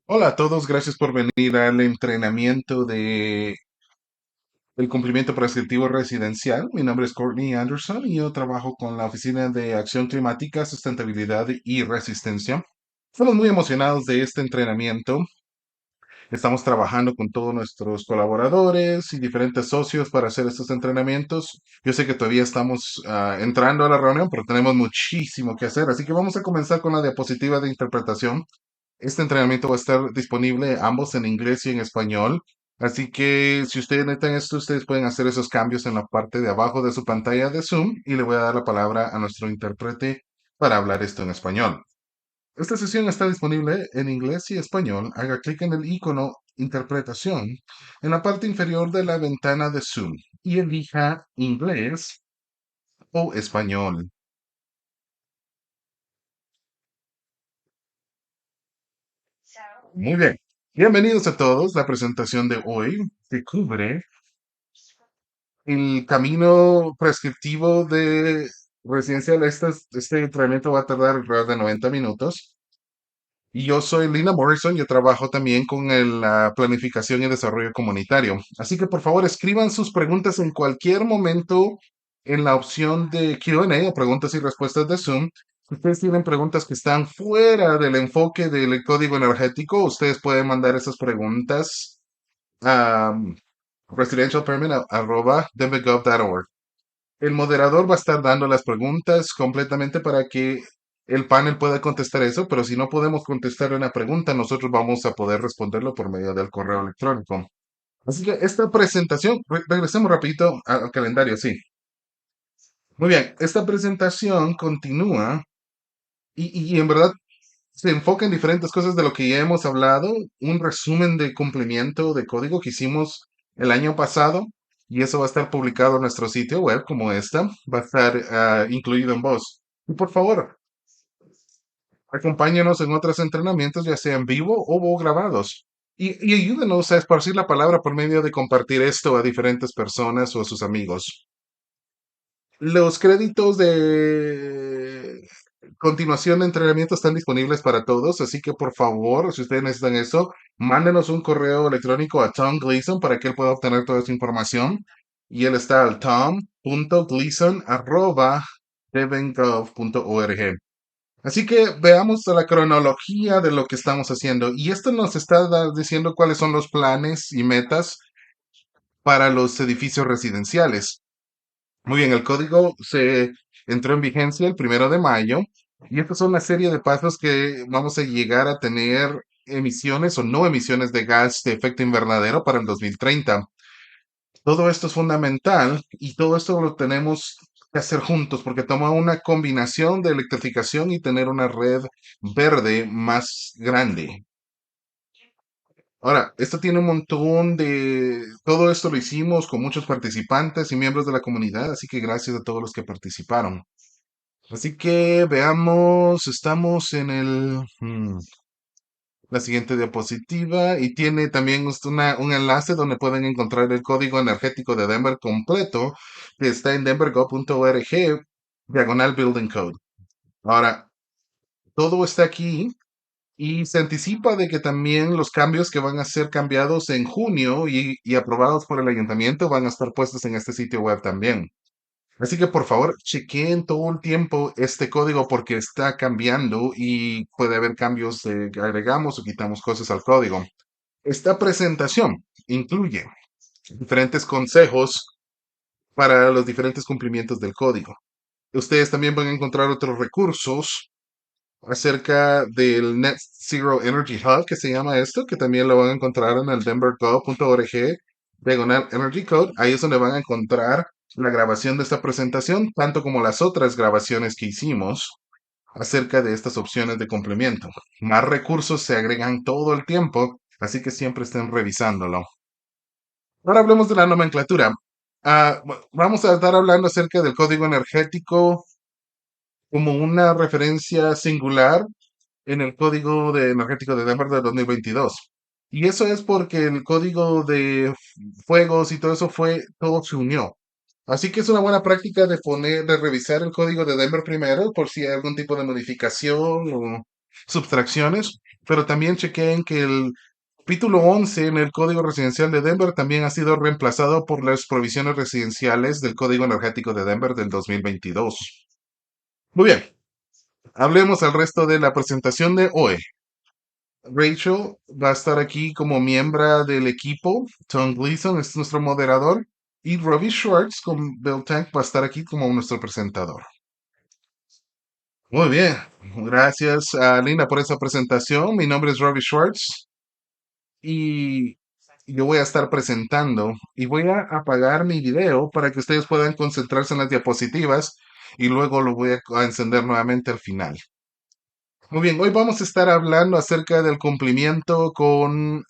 Hola a todos, gracias por venir al entrenamiento del cumplimiento prescriptivo residencial. Mi nombre es Courtney Anderson y yo trabajo con la Oficina de Acción Climática, Sustentabilidad y Resistencia. Estamos muy emocionados de este entrenamiento. Estamos trabajando con todos nuestros colaboradores y diferentes socios para hacer estos entrenamientos. Yo sé que todavía estamos entrando a la reunión, pero tenemos muchísimo que hacer, así que vamos a comenzar con la diapositiva de interpretación. Este entrenamiento va a estar disponible ambos en inglés y en español. Así que si ustedes necesitan esto, ustedes pueden hacer esos cambios en la parte de abajo de su pantalla de Zoom y le voy a dar la palabra a nuestro intérprete para hablar esto en español. Esta sesión está disponible en inglés y español. Haga clic en el icono Interpretación en la parte inferior de la ventana de Zoom y elija inglés o español. Muy bien. Bienvenidos a todos. La presentación de hoy se cubre el camino prescriptivo de residencial. Este entrenamiento va a tardar alrededor de 90 minutos. Y yo soy Lina Morrison, yo trabajo también con la planificación y desarrollo comunitario. Así que por favor escriban sus preguntas en cualquier momento en la opción de Q&A o preguntas y respuestas de Zoom. Si ustedes tienen preguntas que están fuera del enfoque del código energético, ustedes pueden mandar esas preguntas a residentialpermit@denvergov.org. El moderador va a estar dando las preguntas completamente para que el panel pueda contestar eso, pero si no podemos contestar una pregunta, nosotros vamos a poder responderlo por medio del correo electrónico. Así que esta presentación, regresemos rapidito al calendario, sí. Muy bien, esta presentación continúa y en verdad se enfoca en diferentes cosas de lo que ya hemos hablado, un resumen de cumplimiento de código que hicimos el año pasado y eso va a estar publicado en nuestro sitio web como esta, va a estar incluido en voz. Y por favor, acompáñenos en otros entrenamientos, ya sea en vivo o grabados. Y ayúdenos a esparcir la palabra por medio de compartir esto a diferentes personas o a sus amigos. Los créditos de continuación de entrenamiento están disponibles para todos, así que por favor, si ustedes necesitan eso, mándenos un correo electrónico a Tom Gleason para que él pueda obtener toda esa información. Y él está al tom.gleason@devengov.org. Así que veamos la cronología de lo que estamos haciendo. Y esto nos está diciendo cuáles son los planes y metas para los edificios residenciales. Muy bien, el código se entró en vigencia el 1 de mayo y estas son una serie de pasos que vamos a llegar a tener emisiones o no emisiones de gas de efecto invernadero para el 2030. Todo esto es fundamental y todo esto lo tenemos que hacer juntos porque toma una combinación de electrificación y tener una red verde más grande. Ahora, esto tiene un montón de... Todo esto lo hicimos con muchos participantes y miembros de la comunidad, así que gracias a todos los que participaron. Así que veamos, estamos en la siguiente diapositiva y tiene también un enlace donde pueden encontrar el código energético de Denver completo, que está en denvergo.org, diagonal Building Code. Ahora, todo está aquí y se anticipa de que también los cambios que van a ser cambiados en junio y aprobados por el ayuntamiento van a estar puestos en este sitio web también. Así que por favor, chequeen todo el tiempo este código porque está cambiando y puede haber cambios que agregamos o quitamos cosas al código. Esta presentación incluye diferentes consejos para los diferentes cumplimientos del código. Ustedes también van a encontrar otros recursos acerca del Net Zero Energy Hub, que se llama esto, que también lo van a encontrar en el denvergov.org, diagonal Energy Code. Ahí es donde van a encontrar la grabación de esta presentación, tanto como las otras grabaciones que hicimos acerca de estas opciones de complemento. Más recursos se agregan todo el tiempo, así que siempre estén revisándolo. Ahora hablemos de la nomenclatura. Vamos a estar hablando acerca del código energético como una referencia singular en el código energético de Denver de 2022. Y eso es porque el código de fuegos y todo eso todo se unió. Así que es una buena práctica de revisar el código de Denver primero por si hay algún tipo de modificación subtracciones, pero también chequeen que el capítulo 11 en el Código Residencial de Denver también ha sido reemplazado por las provisiones residenciales del Código Energético de Denver del 2022. Muy bien, hablemos al resto de la presentación de hoy. Rachel va a estar aquí como miembro del equipo. Tom Gleason es nuestro moderador. Y Robbie Schwartz con Bill Tank va a estar aquí como nuestro presentador. Muy bien. Gracias a Lina por esa presentación. Mi nombre es Robbie Schwartz y yo voy a estar presentando y voy a apagar mi video para que ustedes puedan concentrarse en las diapositivas y luego lo voy a encender nuevamente al final. Muy bien, hoy vamos a estar hablando acerca del cumplimiento con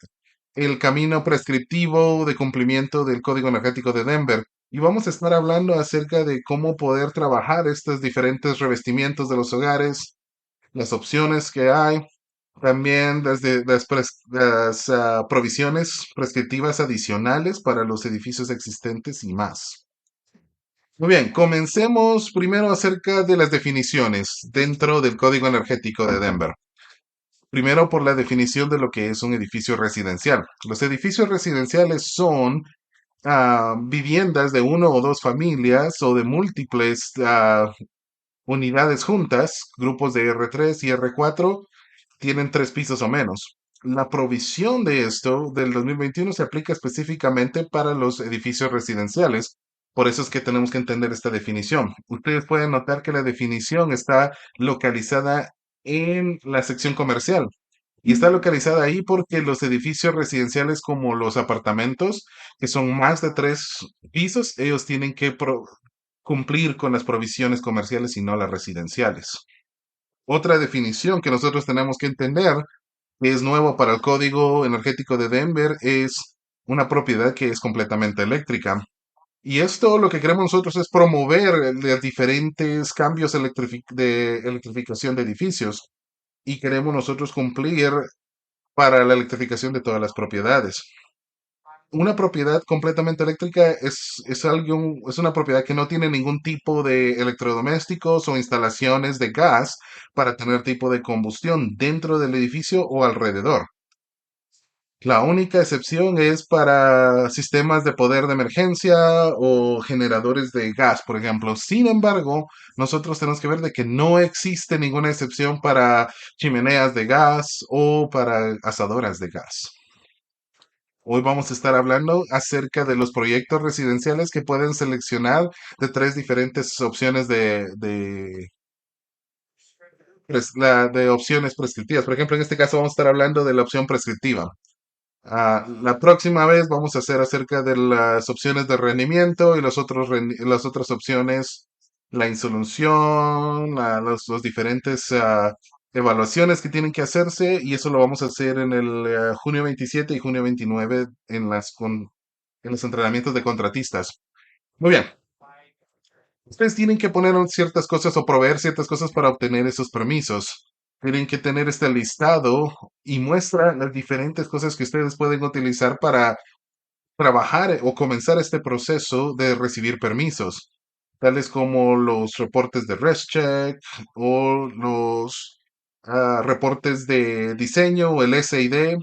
el camino prescriptivo de cumplimiento del Código Energético de Denver. Y vamos a estar hablando acerca de cómo poder trabajar estos diferentes revestimientos de los hogares, las opciones que hay, también las provisiones prescriptivas adicionales para los edificios existentes y más. Muy bien, comencemos primero acerca de las definiciones dentro del Código Energético de Denver. Primero por la definición de lo que es un edificio residencial. Los edificios residenciales son viviendas de uno o dos familias o de múltiples unidades juntas, grupos de R3 y R4, tienen tres pisos o menos. La provisión de esto del 2021 se aplica específicamente para los edificios residenciales. Por eso es que tenemos que entender esta definición. Ustedes pueden notar que la definición está localizada en la sección comercial. Y está localizada ahí porque los edificios residenciales como los apartamentos, que son más de tres pisos, ellos tienen que cumplir con las provisiones comerciales y no las residenciales. Otra definición que nosotros tenemos que entender, que es nuevo para el Código Energético de Denver, es una propiedad que es completamente eléctrica. Y esto lo que queremos nosotros es promover los diferentes cambios de electrificación de edificios y queremos nosotros cumplir para la electrificación de todas las propiedades. Una propiedad completamente eléctrica es una propiedad que no tiene ningún tipo de electrodomésticos o instalaciones de gas para tener tipo de combustión dentro del edificio o alrededor. La única excepción es para sistemas de poder de emergencia o generadores de gas, por ejemplo. Sin embargo, nosotros tenemos que ver de que no existe ninguna excepción para chimeneas de gas o para asadoras de gas. Hoy vamos a estar hablando acerca de los proyectos residenciales que pueden seleccionar de tres diferentes opciones de opciones prescriptivas. Por ejemplo, en este caso vamos a estar hablando de la opción prescriptiva. La próxima vez vamos a hacer acerca de las opciones de rendimiento y las otras opciones, la insolución, los diferentes evaluaciones que tienen que hacerse y eso lo vamos a hacer en el junio 27 y junio 29 en los entrenamientos de contratistas. Muy bien. Ustedes tienen que poner ciertas cosas o proveer ciertas cosas para obtener esos permisos. Tienen que tener este listado y muestra las diferentes cosas que ustedes pueden utilizar para trabajar o comenzar este proceso de recibir permisos, tales como los reportes de ResCheck o los reportes de diseño o el SID.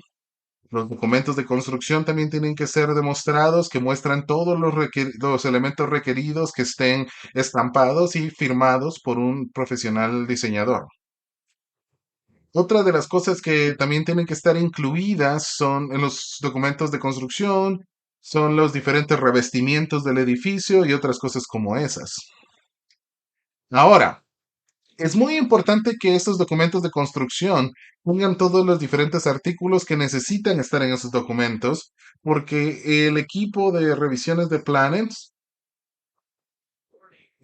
Los documentos de construcción también tienen que ser demostrados, que muestran todos los elementos requeridos que estén estampados y firmados por un profesional diseñador. Otra de las cosas que también tienen que estar incluidas son en los documentos de construcción, son los diferentes revestimientos del edificio y otras cosas como esas. Ahora, es muy importante que estos documentos de construcción tengan todos los diferentes artículos que necesitan estar en esos documentos, porque el equipo de revisiones de planes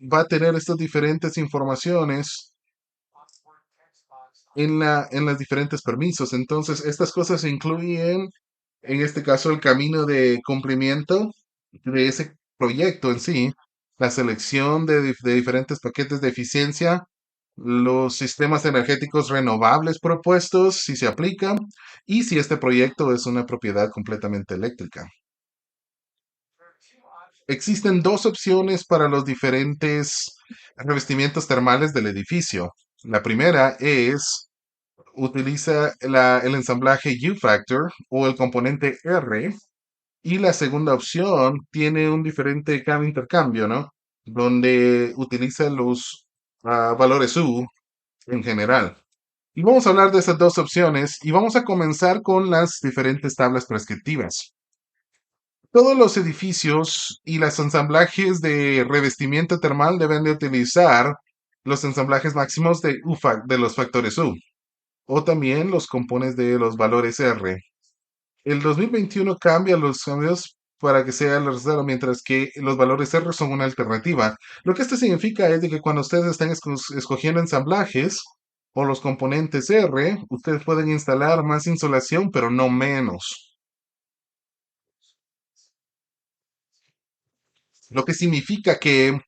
va a tener estas diferentes informaciones en los diferentes permisos. Entonces, estas cosas incluyen, en este caso, el camino de cumplimiento de ese proyecto en sí, la selección de diferentes paquetes de eficiencia, los sistemas energéticos renovables propuestos, si se aplican, y si este proyecto es una propiedad completamente eléctrica. Existen dos opciones para los diferentes revestimientos termales del edificio. La primera es utiliza el ensamblaje U-Factor o el componente R. Y la segunda opción tiene un diferente intercambio, ¿no? Donde utiliza los valores U en general. Y vamos a hablar de esas dos opciones y vamos a comenzar con las diferentes tablas prescriptivas. Todos los edificios y los ensamblajes de revestimiento termal deben de utilizar los ensamblajes máximos de de los factores U o también los compones de los valores R. El 2021 cambia los cambios para que sea el resultado, mientras que los valores R son una alternativa. Lo que esto significa es de que cuando ustedes están escogiendo ensamblajes o los componentes R, ustedes pueden instalar más insolación, pero no menos. Lo que significa que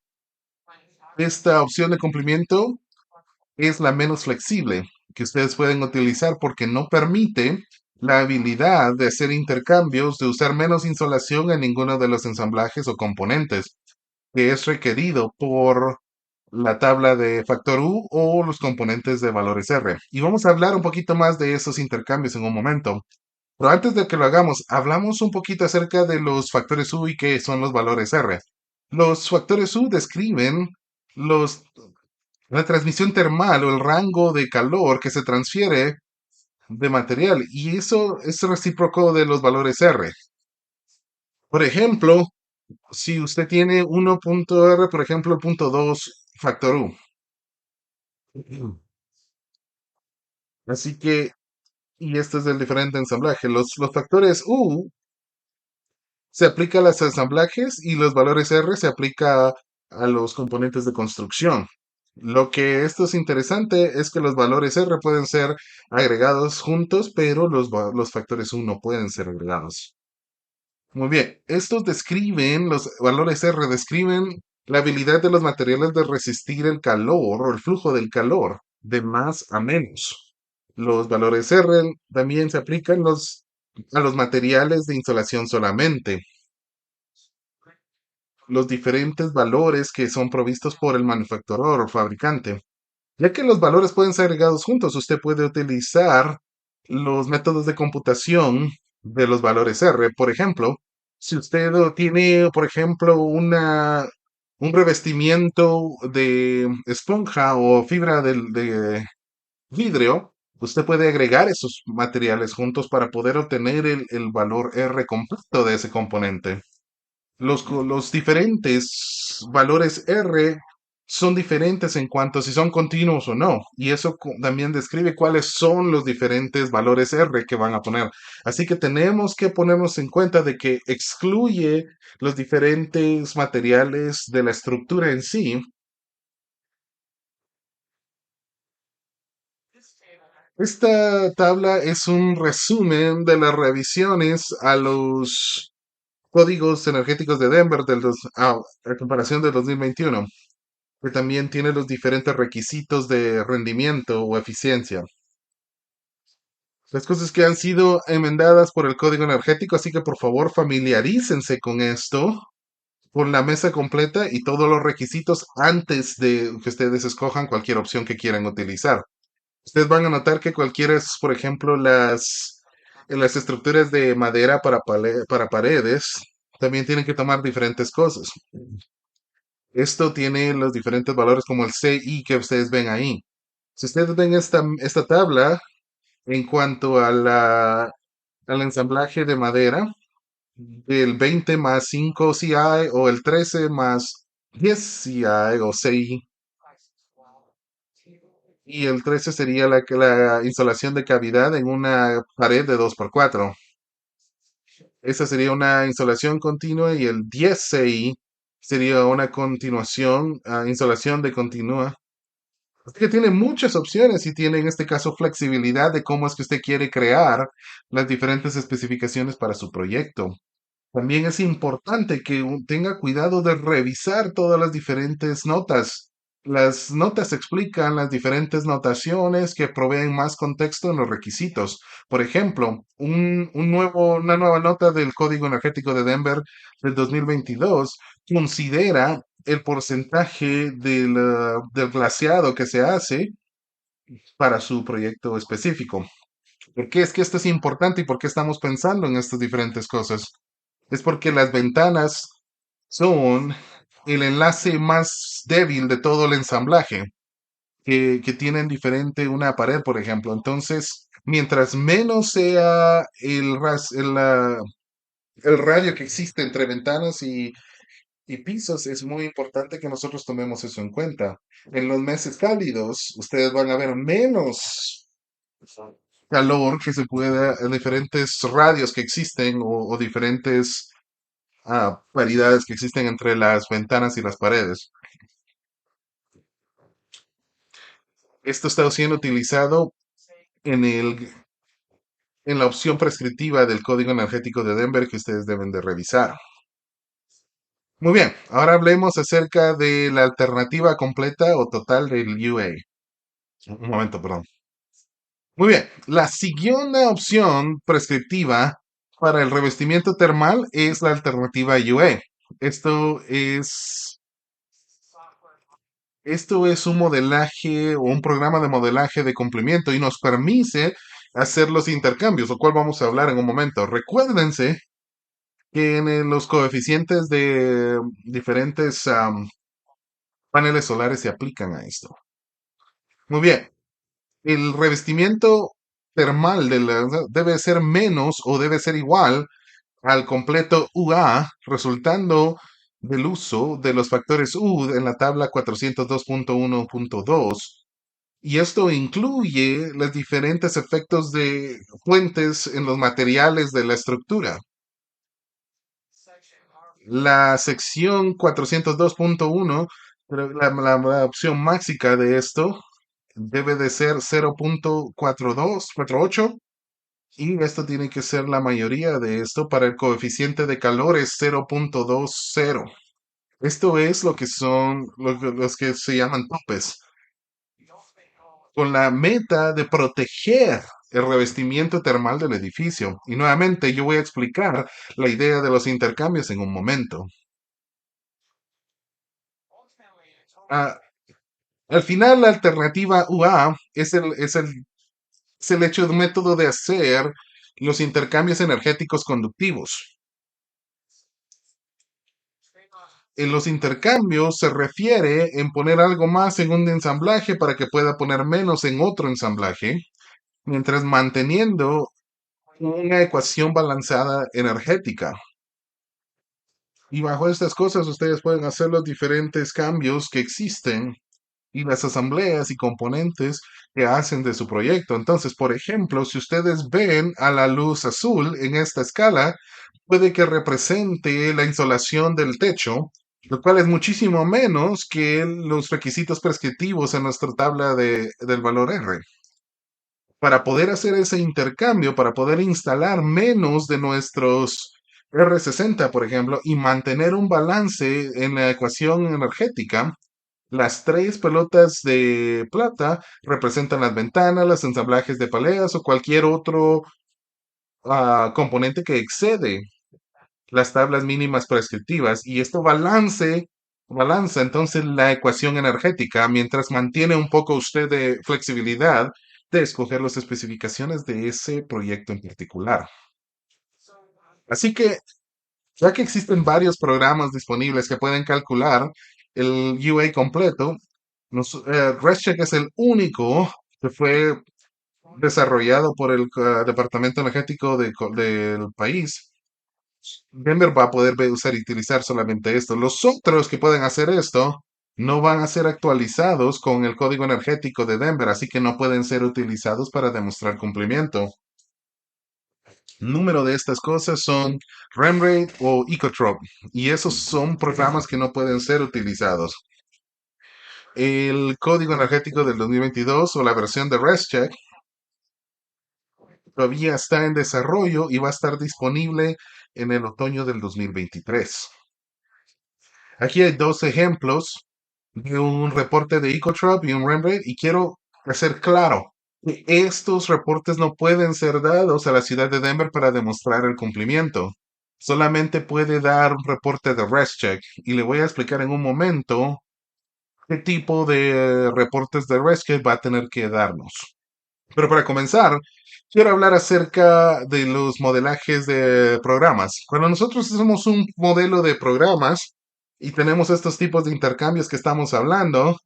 esta opción de cumplimiento es la menos flexible que ustedes pueden utilizar porque no permite la habilidad de hacer intercambios, de usar menos insolación en ninguno de los ensamblajes o componentes que es requerido por la tabla de factor U o los componentes de valores R. Y vamos a hablar un poquito más de esos intercambios en un momento. Pero antes de que lo hagamos, hablamos un poquito acerca de los factores U y qué son los valores R. Los factores U describen los la transmisión termal o el rango de calor que se transfiere de material y eso es recíproco de los valores R. Por ejemplo, si usted tiene 1.R, por ejemplo, 0.2 factor U. Así que, y este es el diferente ensamblaje. Los factores U se aplica a los ensamblajes y los valores R se aplica a los componentes de construcción. Lo que esto es interesante es que los valores R pueden ser agregados juntos, pero los factores U no pueden ser agregados. Muy bien, estos describen, los valores R describen la habilidad de los materiales de resistir el calor o el flujo del calor de más a menos. Los valores R también se aplican a los materiales de insolación solamente. Los diferentes valores que son provistos por el manufacturador o fabricante. Ya que los valores pueden ser agregados juntos, usted puede utilizar los métodos de computación de los valores R. Por ejemplo, si usted tiene, por ejemplo, un revestimiento de esponja o fibra de vidrio, usted puede agregar esos materiales juntos para poder obtener el valor R completo de ese componente. Los diferentes valores R son diferentes en cuanto a si son continuos o no. Y eso también describe cuáles son los diferentes valores R que van a poner. Así que tenemos que ponernos en cuenta de que excluye los diferentes materiales de la estructura en sí. Esta tabla es un resumen de las revisiones a los códigos energéticos de Denver a comparación del 2021, que también tiene los diferentes requisitos de rendimiento o eficiencia. Las cosas que han sido enmendadas por el código energético, así que por favor familiarícense con esto, con la mesa completa y todos los requisitos antes de que ustedes escojan cualquier opción que quieran utilizar. Ustedes van a notar que cualquiera es, por ejemplo, las estructuras de madera para paredes, también tienen que tomar diferentes cosas. Esto tiene los diferentes valores como el CI que ustedes ven ahí. Si ustedes ven esta tabla en cuanto al ensamblaje de madera, el 20 más 5 CI o el 13 más 10 CI o CI, y el 13 sería la insolación de cavidad en una pared de 2x4. Esa sería una insolación continua y el 10 CI sería una continuación, insolación de continua. Así que tiene muchas opciones y tiene en este caso flexibilidad de cómo es que usted quiere crear las diferentes especificaciones para su proyecto. También es importante que tenga cuidado de revisar todas las diferentes notas. Las notas explican las diferentes notaciones que proveen más contexto en los requisitos. Por ejemplo, una nueva nota del Código Energético de Denver del 2022 considera el porcentaje del glaseado que se hace para su proyecto específico. ¿Por qué es que esto es importante y por qué estamos pensando en estas diferentes cosas? Es porque las ventanas son el enlace más débil de todo el ensamblaje, que tienen diferente una pared, por ejemplo. Entonces, mientras menos sea el radio que existe entre ventanas y pisos, es muy importante que nosotros tomemos eso en cuenta. En los meses cálidos, ustedes van a ver menos calor que se pueda en diferentes radios que existen o diferentes paridades que existen entre las ventanas y las paredes. Esto está siendo utilizado en en la opción prescriptiva del código energético de Denver que ustedes deben de revisar. Muy bien, ahora hablemos acerca de la alternativa completa o total del UA. Un momento, perdón. Muy bien, la siguiente opción prescriptiva para el revestimiento termal es la alternativa UA. Esto es, esto es un modelaje o un programa de modelaje de cumplimiento y nos permite hacer los intercambios, lo cual vamos a hablar en un momento. Recuérdense que en los coeficientes de diferentes paneles solares se aplican a esto. Muy bien, el revestimiento termal debe ser menos o debe ser igual al completo UA, resultando del uso de los factores U en la tabla 402.1.2. Y esto incluye los diferentes efectos de fuentes en los materiales de la estructura. La sección 402.1, la opción máxima de esto, debe de ser 0.4248 y esto tiene que ser la mayoría de esto para el coeficiente de calor es 0.20. Esto es lo que son los que se llaman topes, con la meta de proteger el revestimiento termal del edificio. Y nuevamente yo voy a explicar la idea de los intercambios en un momento. Ah, Al final, la alternativa UA es el hecho de un método de hacer los intercambios energéticos conductivos. En los intercambios se refiere en poner algo más en un ensamblaje para que pueda poner menos en otro ensamblaje, mientras manteniendo una ecuación balanceada energética. Y bajo estas cosas ustedes pueden hacer los diferentes cambios que existen y las asambleas y componentes que hacen de su proyecto. Entonces, por ejemplo, si ustedes ven a la luz azul en esta escala, puede que represente la insolación del techo, lo cual es muchísimo menos que los requisitos prescriptivos en nuestra tabla del valor R. Para poder hacer ese intercambio, para poder instalar menos de nuestros R60, por ejemplo, y mantener un balance en la ecuación energética, las tres pelotas de plata representan las ventanas, los ensamblajes de paleas o cualquier otro componente que excede las tablas mínimas prescriptivas y esto balanza entonces la ecuación energética mientras mantiene un poco usted de flexibilidad de escoger las especificaciones de ese proyecto en particular. Así que, ya que existen varios programas disponibles que pueden calcular el UA completo, ResCheck es el único que fue desarrollado por el Departamento Energético del país. Denver va a poder usar y utilizar solamente esto. Los otros que pueden hacer esto no van a ser actualizados con el código energético de Denver, así que no pueden ser utilizados para demostrar cumplimiento. Número de estas cosas son RemRate o Ecotrop, y esos son programas que no pueden ser utilizados. El código energético del 2022 o la versión de ResCheck todavía está en desarrollo y va a estar disponible en el otoño del 2023. Aquí hay dos ejemplos de un reporte de Ecotrop y un RemRate y quiero hacer claro que estos reportes no pueden ser dados a la ciudad de Denver para demostrar el cumplimiento. Solamente puede dar un reporte de ResCheck y le voy a explicar en un momento qué tipo de reportes de REST va a tener que darnos. Pero para comenzar, quiero hablar acerca de los modelajes de programas. Cuando nosotros hacemos un modelo de programas y tenemos estos tipos de intercambios que estamos hablando,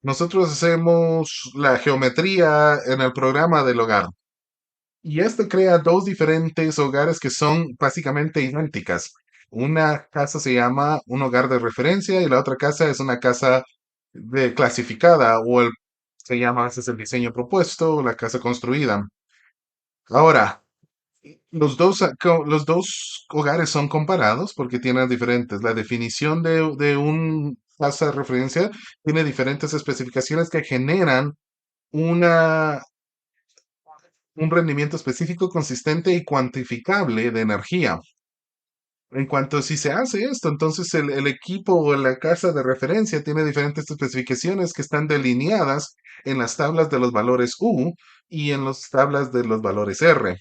nosotros hacemos la geometría en el programa del hogar. Y esto crea dos diferentes hogares que son básicamente idénticas. Una casa se llama un hogar de referencia y la otra casa es una casa de clasificada se llama, ese es el diseño propuesto, la casa construida. Ahora, los dos hogares son comparados porque tienen diferentes. La definición de un casa de referencia tiene diferentes especificaciones que generan una, un rendimiento específico, consistente y cuantificable de energía. En cuanto si se hace esto, entonces el equipo o la casa de referencia tiene diferentes especificaciones que están delineadas en las tablas de los valores U y en las tablas de los valores R.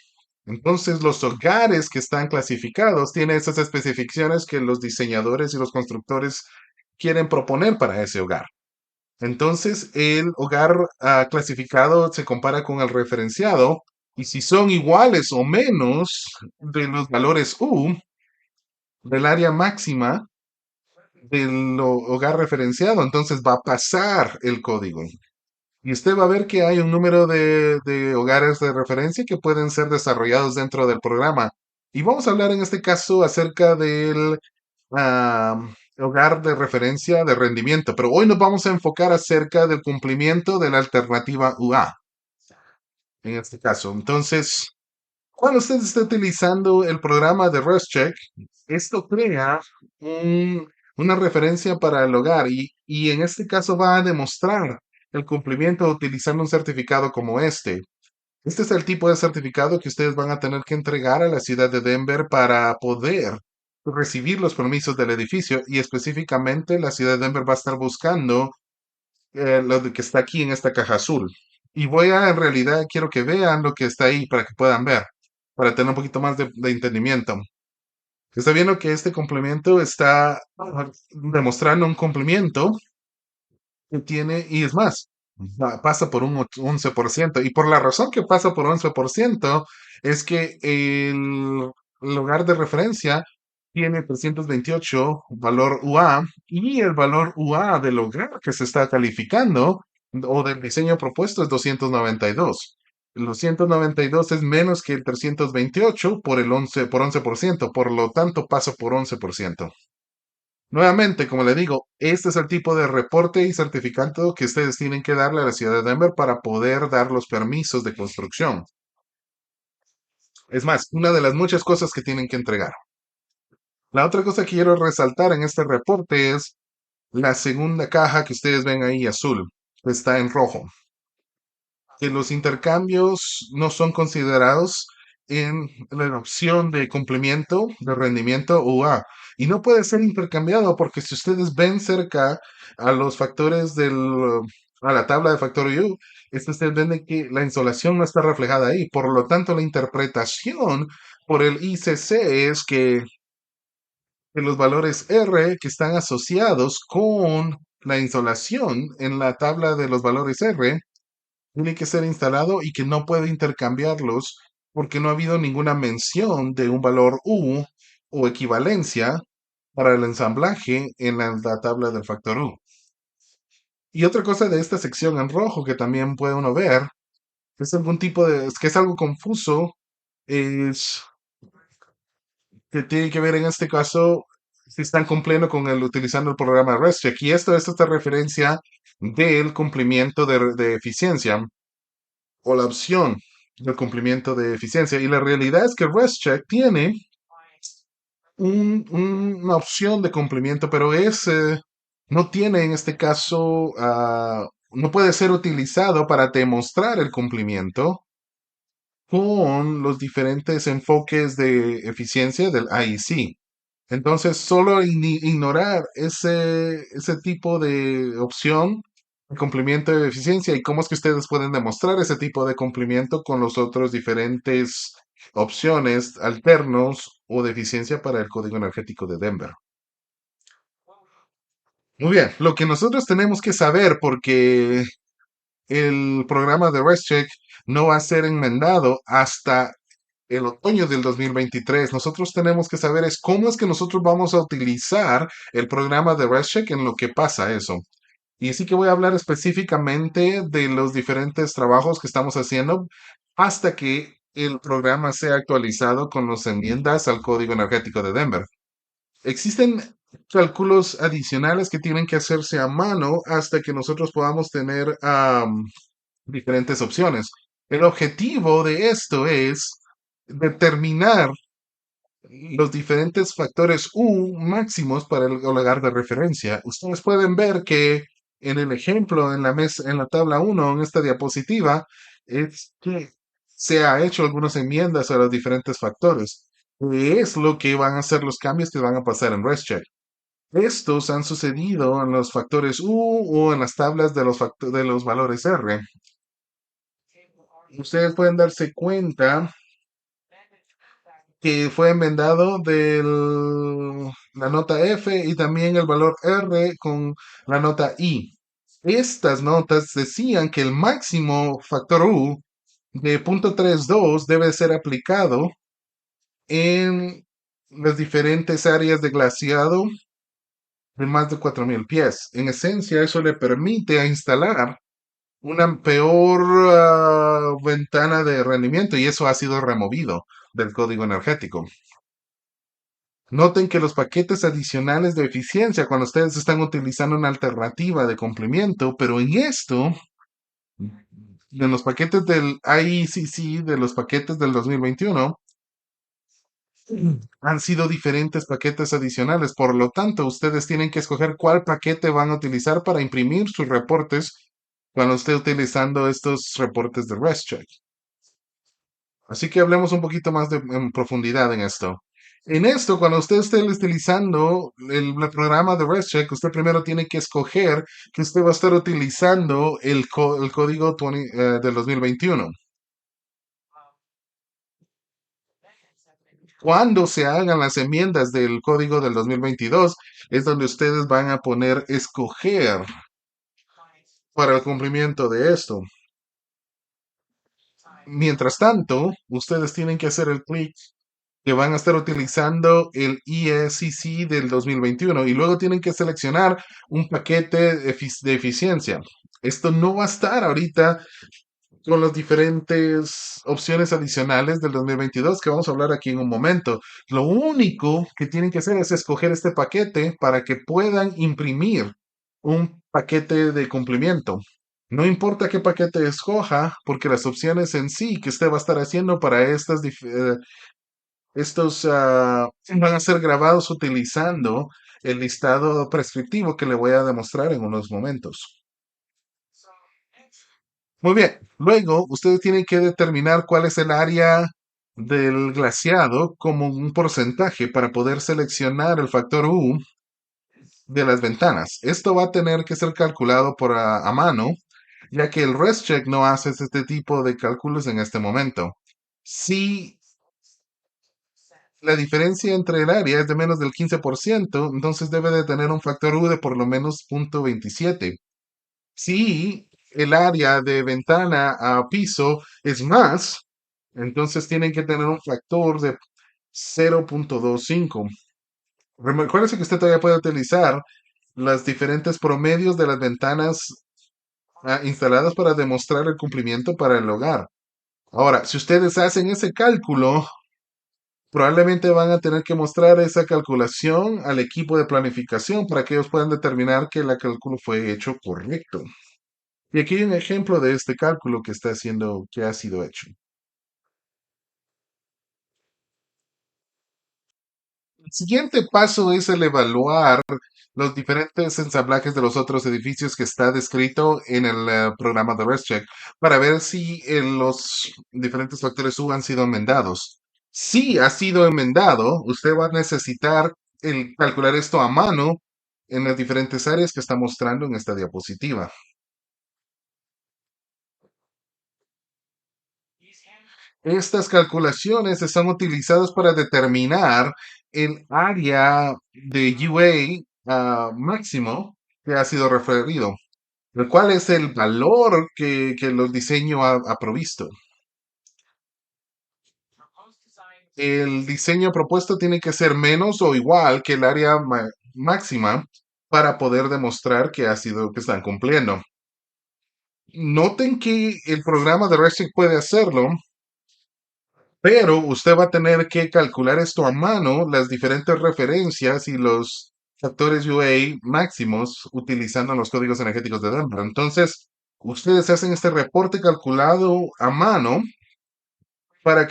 Entonces, los hogares que están clasificados tienen esas especificaciones que los diseñadores y los constructores quieren proponer para ese hogar. Entonces, el hogar clasificado se compara con el referenciado y si son iguales o menos de los valores U del área máxima del hogar referenciado, entonces va a pasar el código. Y usted va a ver que hay un número de hogares de referencia que pueden ser desarrollados dentro del programa. Y vamos a hablar en este caso acerca del hogar de referencia de rendimiento, pero hoy nos vamos a enfocar acerca del cumplimiento de la alternativa UA, en este caso. Entonces, cuando usted está utilizando el programa de ResCheck, esto crea una referencia para el hogar y en este caso va a demostrar el cumplimiento utilizando un certificado como este. Este es el tipo de certificado que ustedes van a tener que entregar a la ciudad de Denver para poder recibir los permisos del edificio y específicamente la ciudad de Denver va a estar buscando que está aquí en esta caja azul. Y en realidad, quiero que vean lo que está ahí para que puedan ver, para tener un poquito más de entendimiento. Está viendo que este complemento está demostrando un complemento que tiene, y es más, pasa por un 11%. Y por la razón que pasa por 11% es que el hogar de referencia tiene 328 valor UA y el valor UA del hogar que se está calificando o del diseño propuesto es 292. El 292 es menos que el 328 por 11%, por lo tanto pasa por 11%. Nuevamente, como le digo, este es el tipo de reporte y certificado que ustedes tienen que darle a la ciudad de Denver para poder dar los permisos de construcción. Es más, una de las muchas cosas que tienen que entregar. La otra cosa que quiero resaltar en este reporte es la segunda caja que ustedes ven ahí azul, que está en rojo, que los intercambios no son considerados en la opción de cumplimiento de rendimiento UA. Y no puede ser intercambiado porque si ustedes ven cerca a los factores a la tabla de factor U, ustedes ven de que la insolación no está reflejada ahí. Por lo tanto, la interpretación por el ICC es que los valores R que están asociados con la insolación en la tabla de los valores R tiene que ser instalado y que no puede intercambiarlos porque no ha habido ninguna mención de un valor U o equivalencia para el ensamblaje en la tabla del factor U. Y otra cosa de esta sección en rojo que también puede uno ver es algún tipo es que es algo confuso, es que tiene que ver en este caso si están cumpliendo con utilizando el programa ResCheck. Y esto es esta referencia del cumplimiento de eficiencia o la opción del cumplimiento de eficiencia. Y la realidad es que ResCheck tiene una opción de cumplimiento, pero no tiene en este caso, no puede ser utilizado para demostrar el cumplimiento con los diferentes enfoques de eficiencia del IEC. Entonces, solo ignorar ese tipo de opción de cumplimiento de eficiencia y cómo es que ustedes pueden demostrar ese tipo de cumplimiento con los otros diferentes opciones alternos o de eficiencia para el código energético de Denver. Muy bien, lo que nosotros tenemos que saber, porque el programa de ResCheck no va a ser enmendado hasta el otoño del 2023. Nosotros tenemos que saber es cómo es que nosotros vamos a utilizar el programa de ResCheck en lo que pasa eso. Y sí que voy a hablar específicamente de los diferentes trabajos que estamos haciendo hasta que el programa sea actualizado con las enmiendas al Código Energético de Denver. Existen cálculos adicionales que tienen que hacerse a mano hasta que nosotros podamos tener diferentes opciones. El objetivo de esto es determinar los diferentes factores U máximos para el hogar de referencia. Ustedes pueden ver que en el ejemplo, en la mesa, en la tabla uno, en esta diapositiva, es que se ha hecho algunas enmiendas a los diferentes factores. ¿Qué es lo que van a ser los cambios que van a pasar en ResCheck? Estos han sucedido en los factores U o en las tablas de de los valores R. Ustedes pueden darse cuenta que fue enmendado de la nota F y también el valor R con la nota I. Estas notas decían que el máximo factor U de 0.32 debe ser aplicado en las diferentes áreas de glaciado de más de 4.000 pies. En esencia, eso le permite a instalar una peor ventana de rendimiento y eso ha sido removido del código energético. Noten que los paquetes adicionales de eficiencia, cuando ustedes están utilizando una alternativa de cumplimiento, pero en esto, en los paquetes del IECC, de los paquetes del 2021, han sido diferentes paquetes adicionales. Por lo tanto, ustedes tienen que escoger cuál paquete van a utilizar para imprimir sus reportes cuando esté utilizando estos reportes de ResCheck. Así que hablemos un poquito más en profundidad en esto. En esto, cuando usted esté utilizando el programa de ResCheck, usted primero tiene que escoger que usted va a estar utilizando el código 20, del 2021. Cuando se hagan las enmiendas del código del 2022, es donde ustedes van a poner escoger para el cumplimiento de esto. Mientras tanto, ustedes tienen que hacer el clic que van a estar utilizando el ESCC del 2021 y luego tienen que seleccionar un paquete de eficiencia. Esto no va a estar ahorita con las diferentes opciones adicionales del 2022 que vamos a hablar aquí en un momento. Lo único que tienen que hacer es escoger este paquete para que puedan imprimir un paquete de cumplimiento. No importa qué paquete escoja, porque las opciones en sí que usted va a estar haciendo para estos van a ser grabados utilizando el listado prescriptivo que le voy a demostrar en unos momentos. Muy bien, luego ustedes tienen que determinar cuál es el área del glaciado como un porcentaje para poder seleccionar el factor U de las ventanas. Esto va a tener que ser calculado a mano, ya que el ResCheck no hace este tipo de cálculos en este momento. Si la diferencia entre el área es de menos del 15%, entonces debe de tener un factor U de por lo menos 0.27. Si el área de ventana a piso es más, entonces tienen que tener un factor de 0.25. Recuérdese que usted todavía puede utilizar los diferentes promedios de las ventanas instaladas para demostrar el cumplimiento para el hogar. Ahora, si ustedes hacen ese cálculo, probablemente van a tener que mostrar esa calculación al equipo de planificación para que ellos puedan determinar que el cálculo fue hecho correcto. Y aquí hay un ejemplo de este cálculo que está haciendo, que ha sido hecho. El siguiente paso es el evaluar los diferentes ensamblajes de los otros edificios que está descrito en el programa de ResCheck para ver si los diferentes factores U han sido enmendados. Si ha sido enmendado, usted va a necesitar calcular esto a mano en las diferentes áreas que está mostrando en esta diapositiva. Estas calculaciones están utilizadas para determinar el área de UA máximo que ha sido referido. ¿Cuál es el valor que el diseño ha provisto? El diseño propuesto tiene que ser menos o igual que el área máxima para poder demostrar que están cumpliendo. Noten que el programa de Redshift puede hacerlo, pero usted va a tener que calcular esto a mano, las diferentes referencias y los factores UA máximos utilizando los códigos energéticos de Denver. Entonces, ustedes hacen este reporte calculado a mano para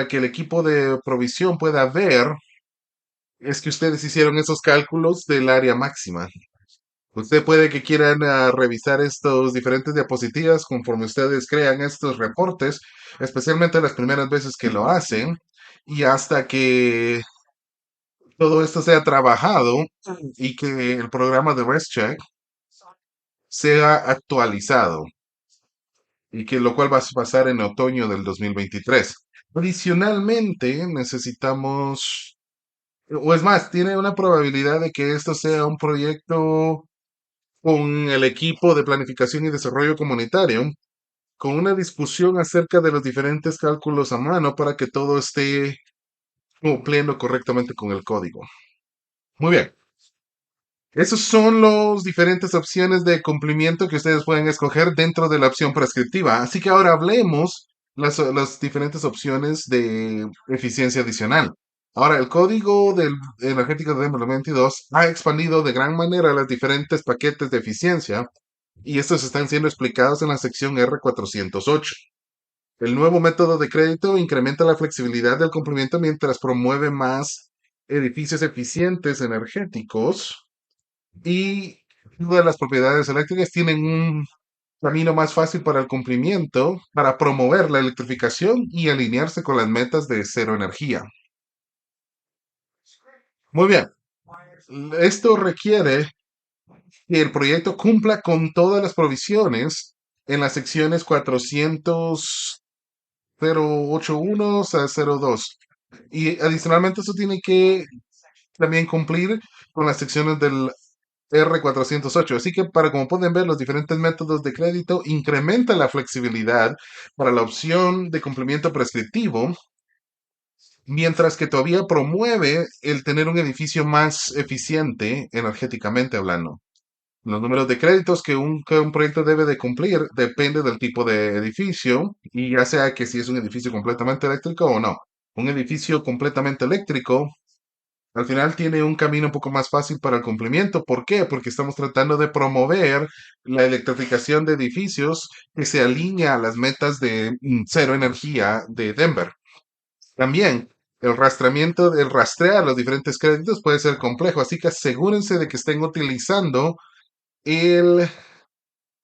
que el equipo de provisión pueda ver es que ustedes hicieron esos cálculos del área máxima. Usted puede que quieran revisar estos diferentes diapositivas conforme ustedes crean estos reportes, especialmente las primeras veces que lo hacen, y hasta que todo esto sea trabajado y que el programa de ResCheck sea actualizado, y que lo cual va a pasar en otoño del 2023. Adicionalmente, necesitamos, o es más, tiene una probabilidad de que esto sea un proyecto con el equipo de planificación y desarrollo comunitario, con una discusión acerca de los diferentes cálculos a mano para que todo esté cumpliendo correctamente con el código. Muy bien. Esas son las diferentes opciones de cumplimiento que ustedes pueden escoger dentro de la opción prescriptiva. Así que ahora hablemos las diferentes opciones de eficiencia adicional. Ahora, el código del energético de DEM 22 ha expandido de gran manera los diferentes paquetes de eficiencia y estos están siendo explicados en la sección R408. El nuevo método de crédito incrementa la flexibilidad del cumplimiento mientras promueve más edificios eficientes energéticos y todas las propiedades eléctricas tienen un camino más fácil para el cumplimiento, para promover la electrificación y alinearse con las metas de cero energía. Muy bien, esto requiere que el proyecto cumpla con todas las provisiones en las secciones 400.081 a 02. Y adicionalmente eso tiene que también cumplir con las secciones del R408. Así que para como pueden ver, los diferentes métodos de crédito incrementan la flexibilidad para la opción de cumplimiento prescriptivo, mientras que todavía promueve el tener un edificio más eficiente energéticamente hablando. Los números de créditos que un proyecto debe de cumplir depende del tipo de edificio y ya sea que si es un edificio completamente eléctrico o no. Un edificio completamente eléctrico al final tiene un camino un poco más fácil para el cumplimiento. ¿Por qué? Porque estamos tratando de promover la electrificación de edificios que se alinea a las metas de cero energía de Denver. También el rastrear los diferentes créditos puede ser complejo, así que asegúrense de que estén utilizando el,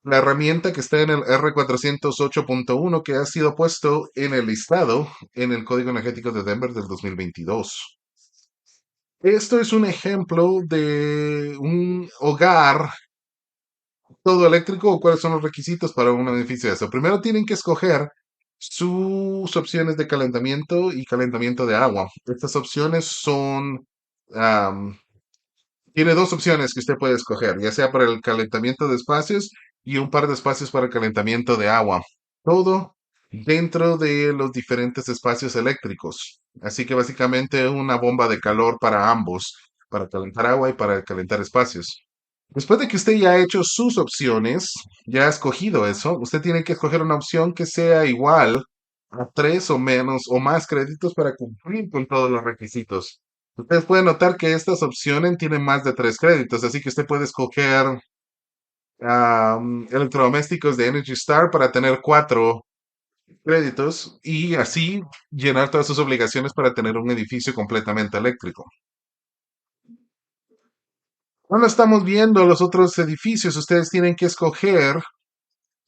la herramienta que está en el R408.1 que ha sido puesto en el listado en el Código Energético de Denver del 2022. Esto es un ejemplo de un hogar todo eléctrico o cuáles son los requisitos para un edificio de eso. Primero tienen que escoger sus opciones de calentamiento y calentamiento de agua. Estas opciones son, am, tiene dos opciones que usted puede escoger, ya sea para el calentamiento de espacios y un par de espacios para el calentamiento de agua. Todo dentro de los diferentes espacios eléctricos. Así que básicamente una bomba de calor para ambos, para calentar agua y para calentar espacios. Después de que usted ya ha hecho sus opciones, ya ha escogido eso, usted tiene que escoger una opción que sea igual a tres o menos o más créditos para cumplir con todos los requisitos. Ustedes pueden notar que estas opciones tienen más de tres créditos, así que usted puede escoger electrodomésticos de Energy Star para tener cuatro créditos y así llenar todas sus obligaciones para tener un edificio completamente eléctrico. Cuando estamos viendo los otros edificios, ustedes tienen que escoger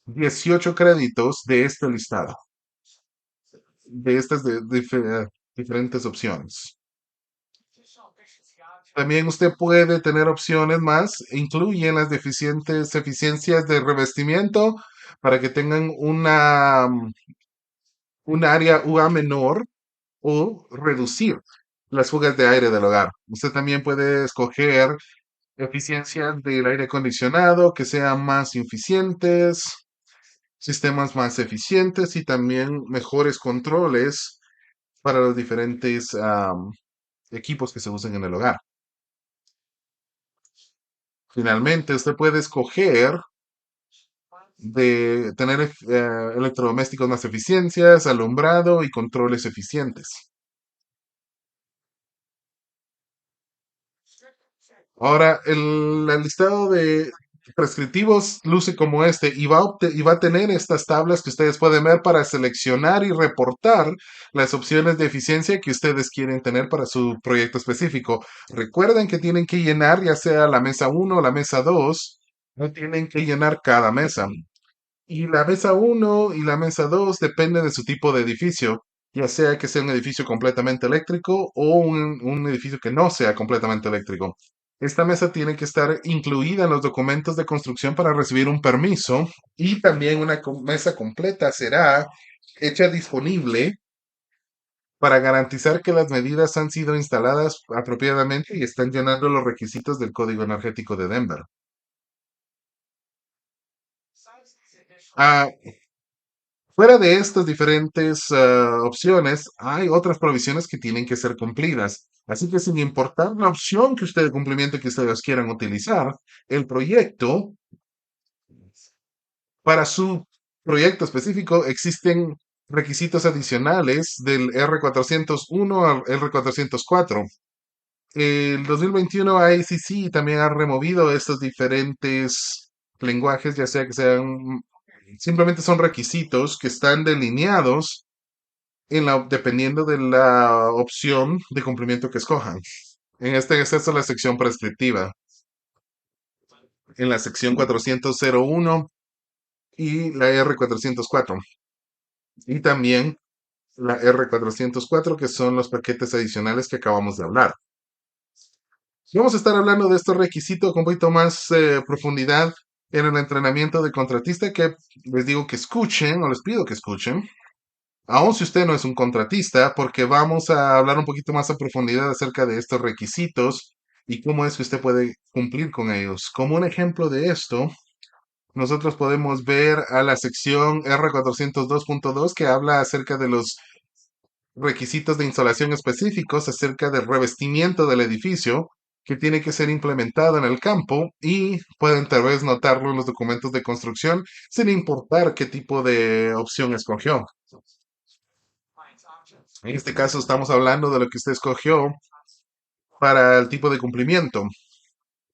18 créditos de este listado, de estas diferentes opciones. También usted puede tener opciones más, incluyen las deficientes eficiencias de revestimiento para que tengan un área UA menor o reducir las fugas de aire del hogar. Usted también puede escoger Eficiencia del aire acondicionado, que sean más eficientes, sistemas más eficientes y también mejores controles para los diferentes equipos que se usen en el hogar. Finalmente, usted puede escoger de tener electrodomésticos más eficiencias, alumbrado y controles eficientes. Ahora, el listado de prescriptivos luce como este y y va a tener estas tablas que ustedes pueden ver para seleccionar y reportar las opciones de eficiencia que ustedes quieren tener para su proyecto específico. Recuerden que tienen que llenar ya sea la mesa uno o la mesa 2, no tienen que llenar cada mesa. Y la mesa uno y la mesa 2 dependen de su tipo de edificio, ya sea que sea un edificio completamente eléctrico o un edificio que no sea completamente eléctrico. Esta mesa tiene que estar incluida en los documentos de construcción para recibir un permiso y también una mesa completa será hecha disponible para garantizar que las medidas han sido instaladas apropiadamente y están llenando los requisitos del Código Energético de Denver. Ah, Fuera de estas diferentes opciones, hay otras provisiones que tienen que ser cumplidas. Así que sin importar la opción que ustedes, cumplimiento que ustedes quieran utilizar, el proyecto, para su proyecto específico, existen requisitos adicionales del R401 al R404. El 2021 ICC también ha removido estos diferentes lenguajes, ya sea que sean, simplemente son requisitos que están delineados dependiendo de la opción de cumplimiento que escojan. En este es esta la sección prescriptiva. En la sección 400.01 y la R404. Y también la R404, que son los paquetes adicionales que acabamos de hablar. Vamos a estar hablando de estos requisitos con un poquito más profundidad en el entrenamiento de contratista que les digo que escuchen o les pido que escuchen. Aun si usted no es un contratista, porque vamos a hablar un poquito más a profundidad acerca de estos requisitos y cómo es que usted puede cumplir con ellos. Como un ejemplo de esto, nosotros podemos ver a la sección R402.2 que habla acerca de los requisitos de instalación específicos acerca del revestimiento del edificio que tiene que ser implementado en el campo y pueden tal vez notarlo en los documentos de construcción sin importar qué tipo de opción escogió. En este caso estamos hablando de lo que usted escogió para el tipo de cumplimiento,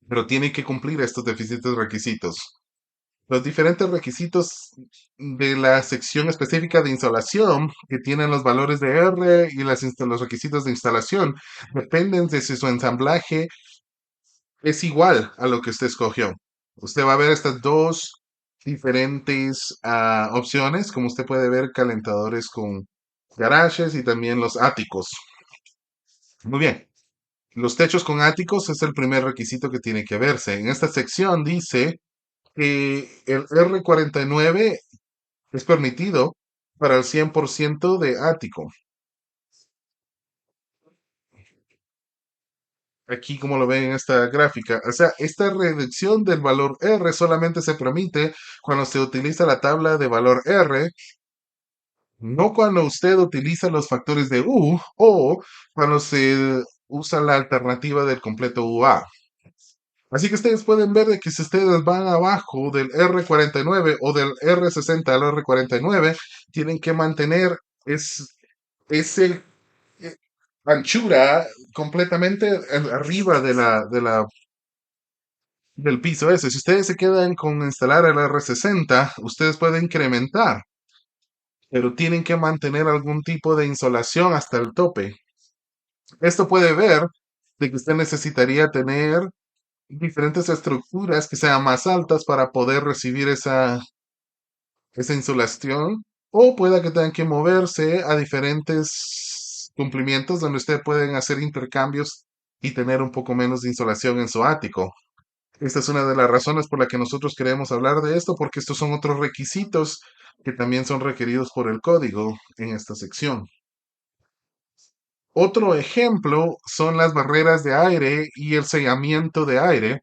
pero tiene que cumplir estos deficientes requisitos. Los diferentes requisitos de la sección específica de instalación que tienen los valores de R y los requisitos de instalación dependen de si su ensamblaje es igual a lo que usted escogió. Usted va a ver estas dos diferentes opciones, como usted puede ver, calentadores con garajes y también los áticos. Muy bien. Los techos con áticos es el primer requisito que tiene que verse. En esta sección dice que el R49 es permitido para el 100% de ático. Aquí, como lo ven en esta gráfica, o sea, esta reducción del valor R solamente se permite cuando se utiliza la tabla de valor R, no cuando usted utiliza los factores de U o cuando se usa la alternativa del completo UA. Así que ustedes pueden ver de que si ustedes van abajo del R49 o del R60 al R49, tienen que mantener ese anchura completamente arriba del piso ese. Si ustedes se quedan con instalar el R60, ustedes pueden incrementar, pero tienen que mantener algún tipo de insolación hasta el tope. Esto puede ver de que usted necesitaría tener diferentes estructuras que sean más altas para poder recibir esa insolación, o pueda que tengan que moverse a diferentes cumplimientos donde ustedes pueden hacer intercambios y tener un poco menos de insolación en su ático. Esta es una de las razones por la que nosotros queremos hablar de esto, porque estos son otros requisitos que también son requeridos por el código en esta sección. Otro ejemplo son las barreras de aire y el sellamiento de aire.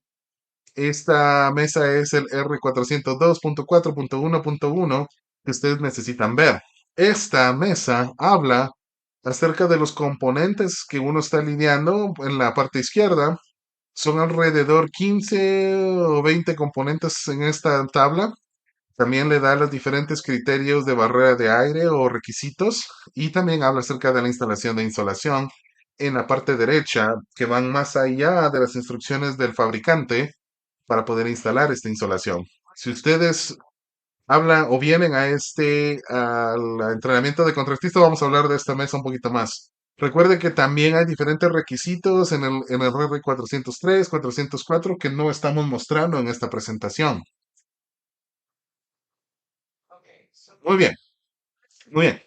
Esta mesa es el R402.4.1.1 que ustedes necesitan ver. Esta mesa habla acerca de los componentes que uno está lidiando en la parte izquierda. Son alrededor 15 o 20 componentes en esta tabla. También le da los diferentes criterios de barrera de aire o requisitos y también habla acerca de la instalación de insolación en la parte derecha, que van más allá de las instrucciones del fabricante para poder instalar esta insolación. Si ustedes hablan o vienen a al entrenamiento de contratista, vamos a hablar de esta mesa un poquito más. Recuerde que también hay diferentes requisitos en el RR 403, 404 que no estamos mostrando en esta presentación. Muy bien, muy bien.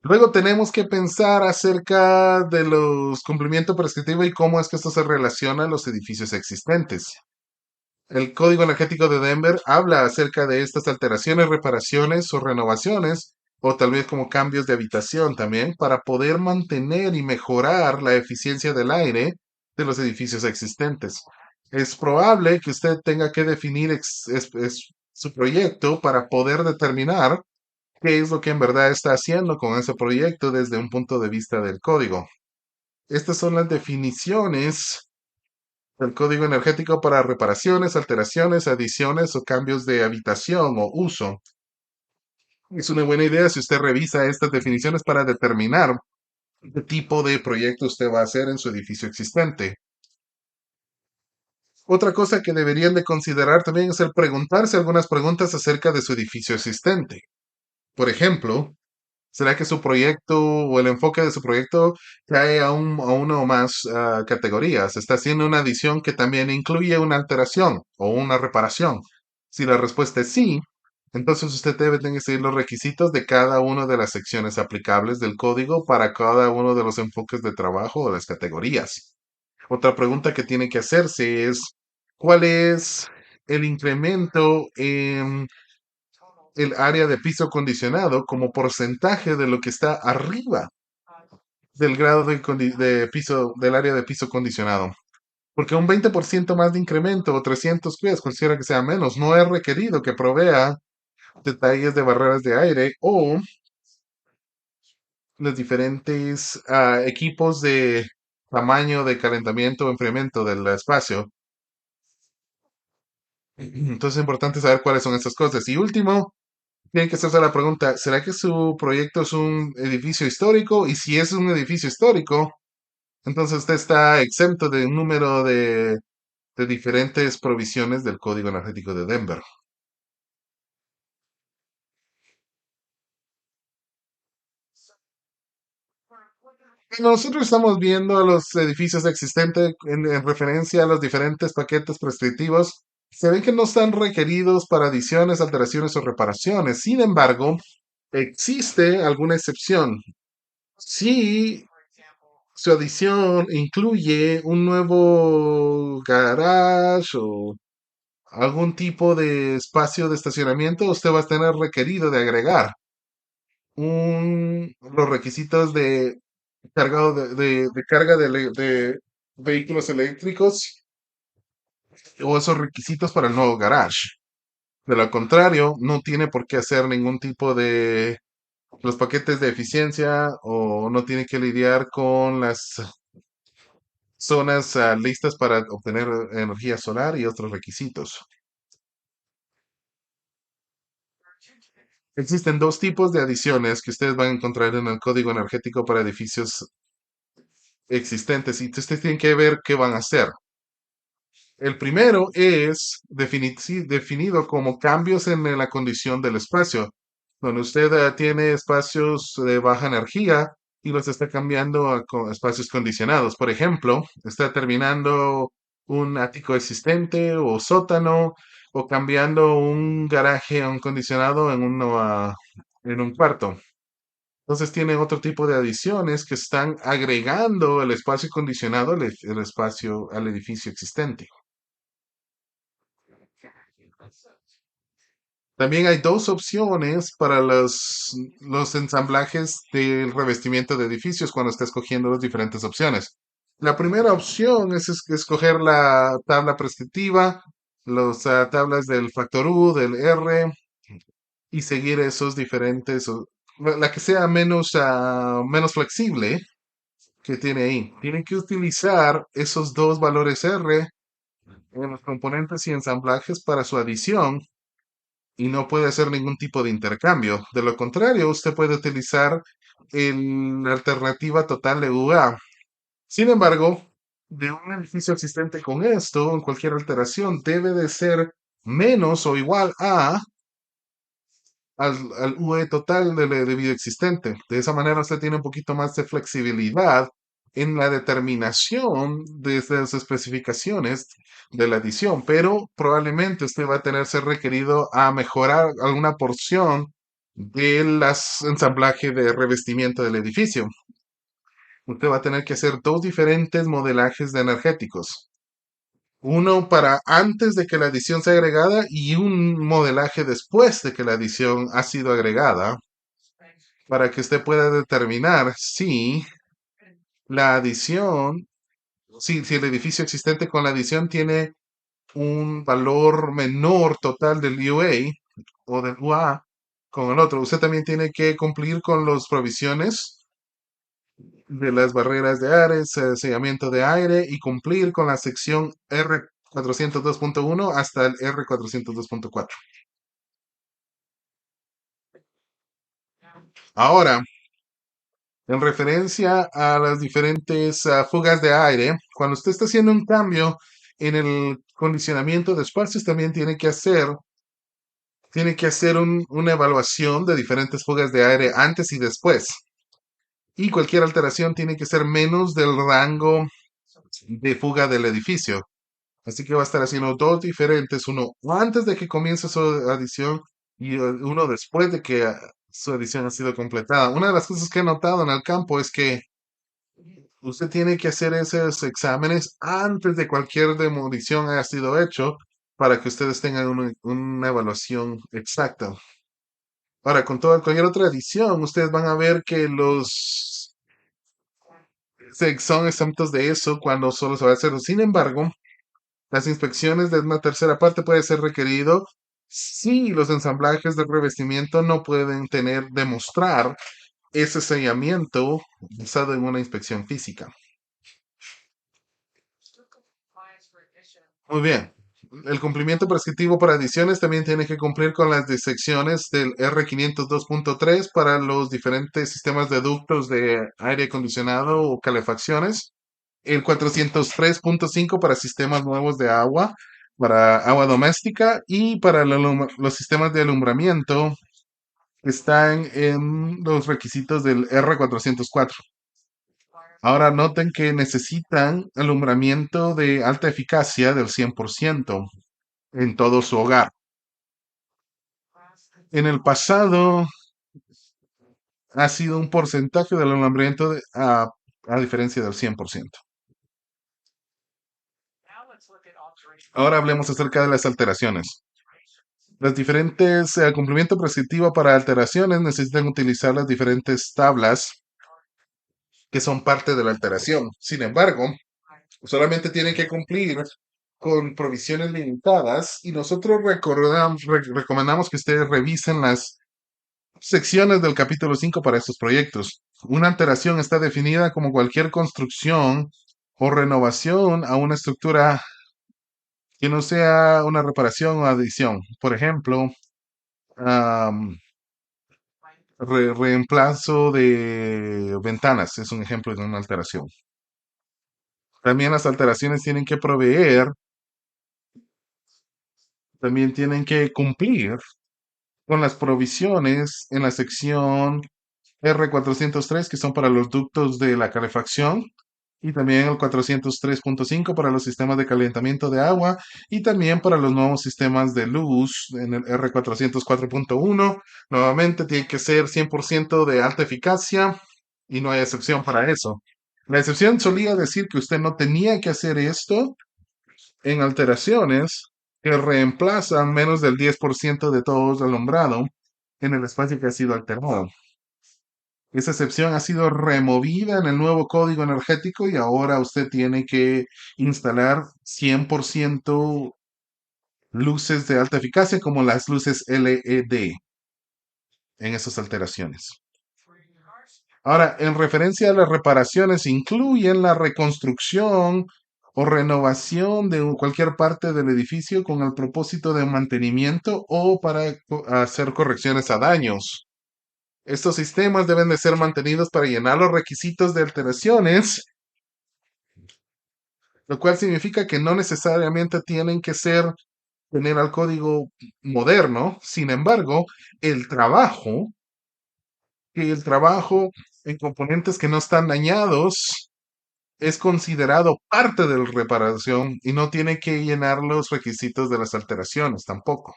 Luego tenemos que pensar acerca de los cumplimiento prescriptivo y cómo es que esto se relaciona a los edificios existentes. El Código Energético de Denver habla acerca de estas alteraciones, reparaciones o renovaciones, o tal vez como cambios de habitación también, para poder mantener y mejorar la eficiencia del aire de los edificios existentes. Es probable que usted tenga que definir su proyecto para poder determinar qué es lo que en verdad está haciendo con ese proyecto desde un punto de vista del código. Estas son las definiciones del código energético para reparaciones, alteraciones, adiciones o cambios de habitación o uso. Es una buena idea si usted revisa estas definiciones para determinar qué tipo de proyecto usted va a hacer en su edificio existente. Otra cosa que deberían de considerar también es el preguntarse algunas preguntas acerca de su edificio existente. Por ejemplo, ¿será que su proyecto o el enfoque de su proyecto cae a una o más categorías? ¿Está haciendo una adición que también incluye una alteración o una reparación? Si la respuesta es sí, entonces usted debe tener que seguir los requisitos de cada una de las secciones aplicables del código para cada uno de los enfoques de trabajo o las categorías. Otra pregunta que tiene que hacerse es, ¿cuál es el incremento en el área de piso acondicionado como porcentaje de lo que está arriba del grado de piso, del área de piso acondicionado? Porque un 20% más de incremento o 300 pies, cualquiera que sea menos, no es requerido que provea detalles de barreras de aire o los diferentes equipos de tamaño de calentamiento o enfriamiento del espacio. Entonces es importante saber cuáles son estas cosas. Y último, tienen que hacerse la pregunta, ¿será que su proyecto es un edificio histórico? Y si es un edificio histórico, entonces usted está exento de un número de diferentes provisiones del Código Energético de Denver. Nosotros estamos viendo a los edificios existentes en referencia a los diferentes paquetes prescriptivos. Se ve que no están requeridos para adiciones, alteraciones o reparaciones. Sin embargo, existe alguna excepción. Si su adición incluye un nuevo garage o algún tipo de espacio de estacionamiento, usted va a tener requerido de agregar los requisitos de cargado de carga de vehículos eléctricos o esos requisitos para el nuevo garage. De lo contrario, no tiene por qué hacer ningún tipo de los paquetes de eficiencia o no tiene que lidiar con las zonas listas para obtener energía solar y otros requisitos. Existen dos tipos de adiciones que ustedes van a encontrar en el código energético para edificios existentes y ustedes tienen que ver qué van a hacer. El primero es definido como cambios en la condición del espacio, donde usted tiene espacios de baja energía y los está cambiando a espacios condicionados. Por ejemplo, está terminando un ático existente o sótano o cambiando un garaje a un condicionado en un cuarto. Entonces tiene otro tipo de adiciones que están agregando el espacio condicionado el espacio al edificio existente. También hay dos opciones para los ensamblajes del revestimiento de edificios cuando está escogiendo las diferentes opciones. La primera opción es escoger la tabla prescriptiva las tablas del factor U, del R, y seguir esos diferentes, la que sea menos, menos flexible que tiene ahí. Tienen que utilizar esos dos valores R en los componentes y ensamblajes para su adición y no puede hacer ningún tipo de intercambio. De lo contrario, usted puede utilizar la alternativa total de UA. Sin embargo, de un edificio existente con esto, en cualquier alteración, debe de ser menos o igual al UE total de vida existente. De esa manera usted tiene un poquito más de flexibilidad en la determinación de esas especificaciones de la adición, pero probablemente usted va a tener ser requerido a mejorar alguna porción del ensamblaje de revestimiento del edificio. Usted va a tener que hacer dos diferentes modelajes de energéticos. Uno para antes de que la adición sea agregada y un modelaje después de que la adición ha sido agregada para que usted pueda determinar si la adición, si el edificio existente con la adición tiene un valor menor total del UA o del UA con el otro. Usted también tiene que cumplir con las provisiones de las barreras de aire, sellamiento de aire y cumplir con la sección R402.1 hasta el R402.4. Ahora, en referencia a las diferentes fugas de aire, cuando usted está haciendo un cambio en el condicionamiento de espacios, también tiene que hacer una evaluación de diferentes fugas de aire antes y después. Y cualquier alteración tiene que ser menos del rango de fuga del edificio. Así que va a estar haciendo dos diferentes, uno antes de que comience su adición y uno después de que su adición ha sido completada. Una de las cosas que he notado en el campo es que usted tiene que hacer esos exámenes antes de cualquier demolición haya sido hecho para que ustedes tengan una evaluación exacta. Ahora, con toda cualquier otra edición, ustedes van a ver que los son exentos de eso cuando solo se va a hacer. Sin embargo, las inspecciones de una tercera parte puede ser requerido si los ensamblajes de revestimiento no pueden demostrar ese sellamiento basado en una inspección física. Muy bien. El cumplimiento prescriptivo para adiciones también tiene que cumplir con las disecciones del R502.3 para los diferentes sistemas de ductos de aire acondicionado o calefacciones. El 403.5 para sistemas nuevos de agua, para agua doméstica y para los sistemas de alumbramiento que están en los requisitos del R404. Ahora noten que necesitan alumbramiento de alta eficacia del 100% en todo su hogar. En el pasado ha sido un porcentaje del alumbramiento a diferencia del 100%. Ahora hablemos acerca de las alteraciones. Las diferentes cumplimiento prescriptivo para alteraciones necesitan utilizar las diferentes tablas que son parte de la alteración. Sin embargo, solamente tienen que cumplir con provisiones limitadas y nosotros recomendamos que ustedes revisen las secciones del capítulo 5 para estos proyectos. Una alteración está definida como cualquier construcción o renovación a una estructura que no sea una reparación o adición. Por ejemplo, am, reemplazo de ventanas es un ejemplo de una alteración. También las alteraciones también tienen que cumplir con las provisiones en la sección R403, que son para los ductos de la calefacción, y también el 403.5 para los sistemas de calentamiento de agua, y también para los nuevos sistemas de luz en el R404.1. Nuevamente tiene que ser 100% de alta eficacia y no hay excepción para eso. La excepción solía decir que usted no tenía que hacer esto en alteraciones que reemplazan menos del 10% de todo el alumbrado en el espacio que ha sido alterado. Esa excepción ha sido removida en el nuevo código energético y ahora usted tiene que instalar 100% luces de alta eficacia como las luces LED en esas alteraciones. Ahora, en referencia a las reparaciones, incluyen la reconstrucción o renovación de cualquier parte del edificio con el propósito de mantenimiento o para hacer correcciones a daños. Estos sistemas deben de ser mantenidos para llenar los requisitos de alteraciones, lo cual significa que no necesariamente tienen que tener al código moderno. Sin embargo, el trabajo, el trabajo en componentes que no están dañados es considerado parte de la reparación y no tiene que llenar los requisitos de las alteraciones tampoco.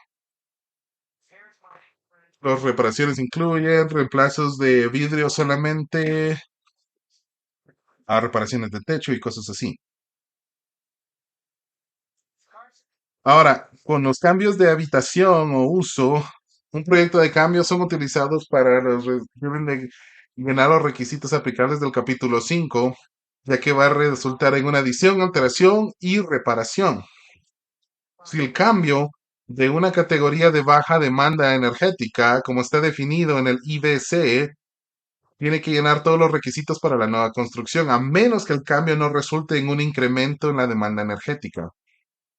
Las reparaciones incluyen reemplazos de vidrio solamente, a reparaciones de techo y cosas así. Ahora, con los cambios de habitación o uso, un proyecto de cambio son utilizados para deben de llenar los requisitos aplicables del capítulo 5, ya que va a resultar en una adición, alteración y reparación. Si el cambio de una categoría de baja demanda energética, como está definido en el IBC, tiene que llenar todos los requisitos para la nueva construcción, a menos que el cambio no resulte en un incremento en la demanda energética.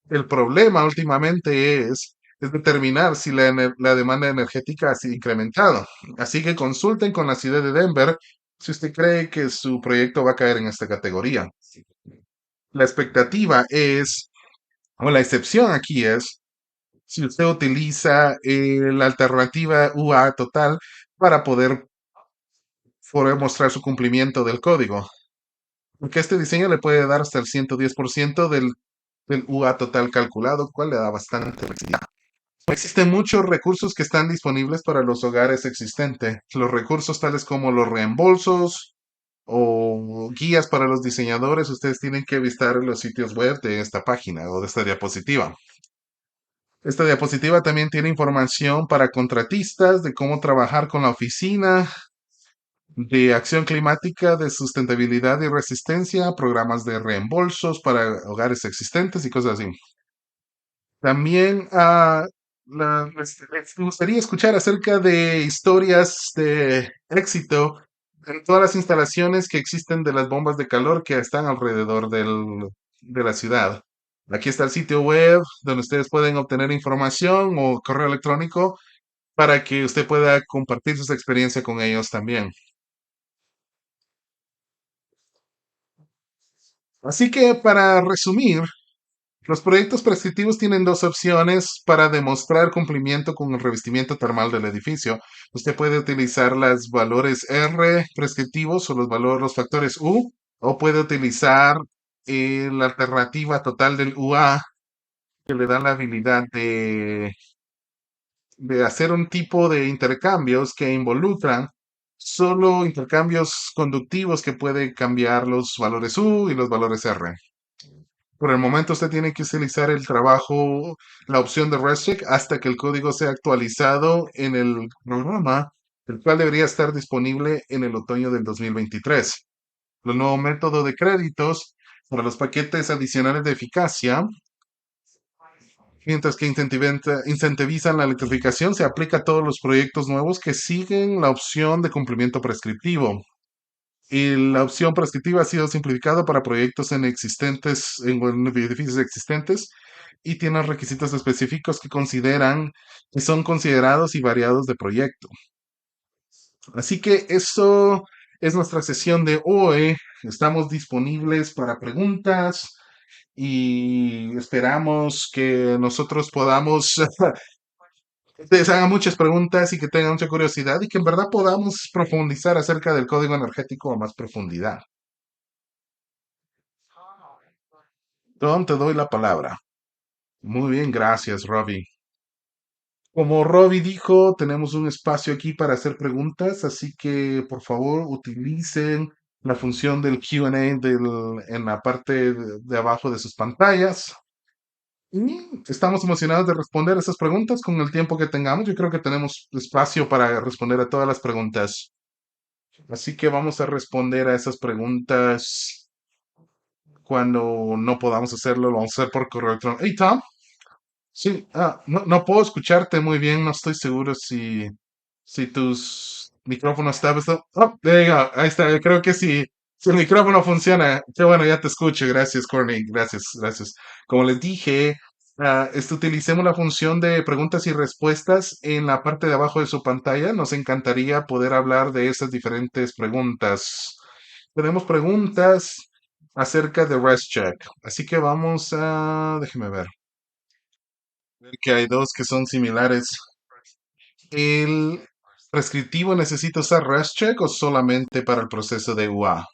El problema últimamente es determinar si la demanda energética ha sido incrementado. Así que consulten con la ciudad de Denver si usted cree que su proyecto va a caer en esta categoría. La expectativa es, o la excepción aquí es, si usted utiliza la alternativa UA total para poder mostrar su cumplimiento del código. Porque este diseño le puede dar hasta el 110% del UA total calculado, cual le da bastante flexibilidad. Existen muchos recursos que están disponibles para los hogares existentes. Los recursos tales como los reembolsos o guías para los diseñadores, ustedes tienen que visitar los sitios web de esta página o de esta diapositiva. Esta diapositiva también tiene información para contratistas de cómo trabajar con la oficina de acción climática, de sustentabilidad y resistencia, programas de reembolsos para hogares existentes y cosas así. También me gustaría escuchar acerca de historias de éxito en todas las instalaciones que existen de las bombas de calor que están alrededor de la ciudad. Aquí está el sitio web donde ustedes pueden obtener información o correo electrónico para que usted pueda compartir sus experiencias con ellos también. Así que para resumir, los proyectos prescriptivos tienen dos opciones para demostrar cumplimiento con el revestimiento termal del edificio. Usted puede utilizar los valores R prescriptivos o los factores U, o puede utilizar la alternativa total del UA, que le da la habilidad de hacer un tipo de intercambios que involucran solo intercambios conductivos que puede cambiar los valores U y los valores R. Por el momento usted tiene que utilizar el trabajo, la opción de ResCheck hasta que el código sea actualizado en el programa, el cual debería estar disponible en el otoño del 2023. Los nuevos métodos de créditos para los paquetes adicionales de eficacia, mientras que incentivizan la electrificación, se aplica a todos los proyectos nuevos que siguen la opción de cumplimiento prescriptivo. Y la opción prescriptiva ha sido simplificada para proyectos en edificios existentes y tiene requisitos específicos que son considerados y variados de proyecto. Así que eso es nuestra sesión de hoy. Estamos disponibles para preguntas y esperamos que nosotros podamos, ustedes hagan muchas preguntas y que tengan mucha curiosidad y que en verdad podamos profundizar acerca del código energético a más profundidad. Tom, te doy la palabra. Muy bien, gracias, Robbie. Como Robbie dijo, tenemos un espacio aquí para hacer preguntas, así que por favor utilicen la función del Q&A en la parte de abajo de sus pantallas. Y estamos emocionados de responder esas preguntas con el tiempo que tengamos. Yo creo que tenemos espacio para responder a todas las preguntas. Así que vamos a responder a esas preguntas cuando no podamos hacerlo. Lo vamos a hacer por correo electrónico. Hey, Tom. Sí, no puedo escucharte muy bien, no estoy seguro si tus micrófonos están... Oh, there you go, ahí está, yo creo que si el micrófono funciona, qué bueno, ya te escucho, gracias, Courtney, gracias, gracias. Como les dije, utilicemos la función de preguntas y respuestas en la parte de abajo de su pantalla, nos encantaría poder hablar de esas diferentes preguntas. Tenemos preguntas acerca de ResCheck, así que vamos déjeme ver que hay dos que son similares. ¿El prescriptivo necesita usar ResCheck o solamente para el proceso de UA?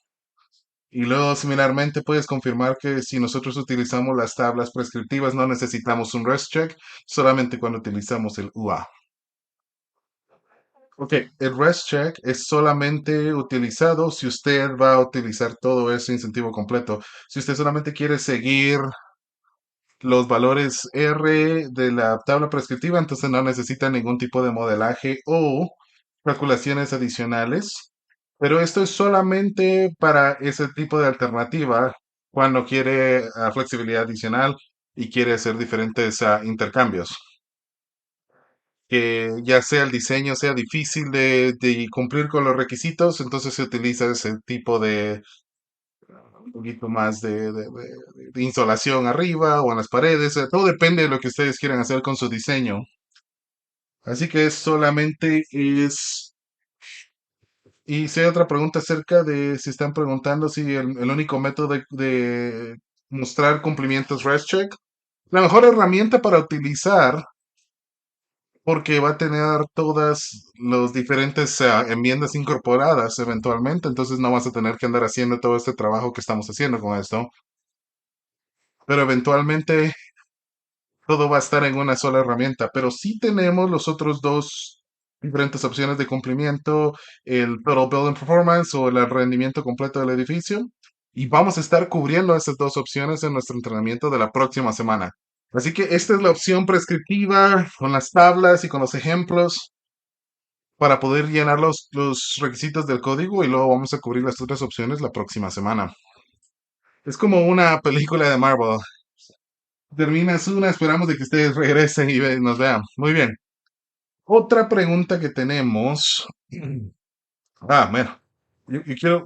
Y luego, similarmente, puedes confirmar que si nosotros utilizamos las tablas prescriptivas no necesitamos un ResCheck, solamente cuando utilizamos el UA. Ok, el ResCheck es solamente utilizado si usted va a utilizar todo ese incentivo completo. Si usted solamente quiere seguir los valores R de la tabla prescriptiva, entonces no necesita ningún tipo de modelaje o calculaciones adicionales. Pero esto es solamente para ese tipo de alternativa cuando quiere flexibilidad adicional y quiere hacer diferentes intercambios. Que ya sea el diseño sea difícil de cumplir con los requisitos, entonces se utiliza ese tipo de un poquito más de insolación arriba o en las paredes. Todo depende de lo que ustedes quieran hacer con su diseño. Así que solamente es... Y si hay otra pregunta acerca de si están preguntando si el único método de mostrar cumplimientos ResCheck, la mejor herramienta para utilizar, porque va a tener todas las diferentes enmiendas incorporadas eventualmente, entonces no vas a tener que andar haciendo todo este trabajo que estamos haciendo con esto, pero eventualmente todo va a estar en una sola herramienta, pero sí tenemos los otros dos diferentes opciones de cumplimiento, el Total Building Performance o el rendimiento completo del edificio, y vamos a estar cubriendo esas dos opciones en nuestro entrenamiento de la próxima semana. Así que esta es la opción prescriptiva con las tablas y con los ejemplos para poder llenar los requisitos del código y luego vamos a cubrir las otras opciones la próxima semana. Es como una película de Marvel. Terminas una, esperamos de que ustedes regresen y nos vean. Muy bien. Otra pregunta que tenemos. Bueno,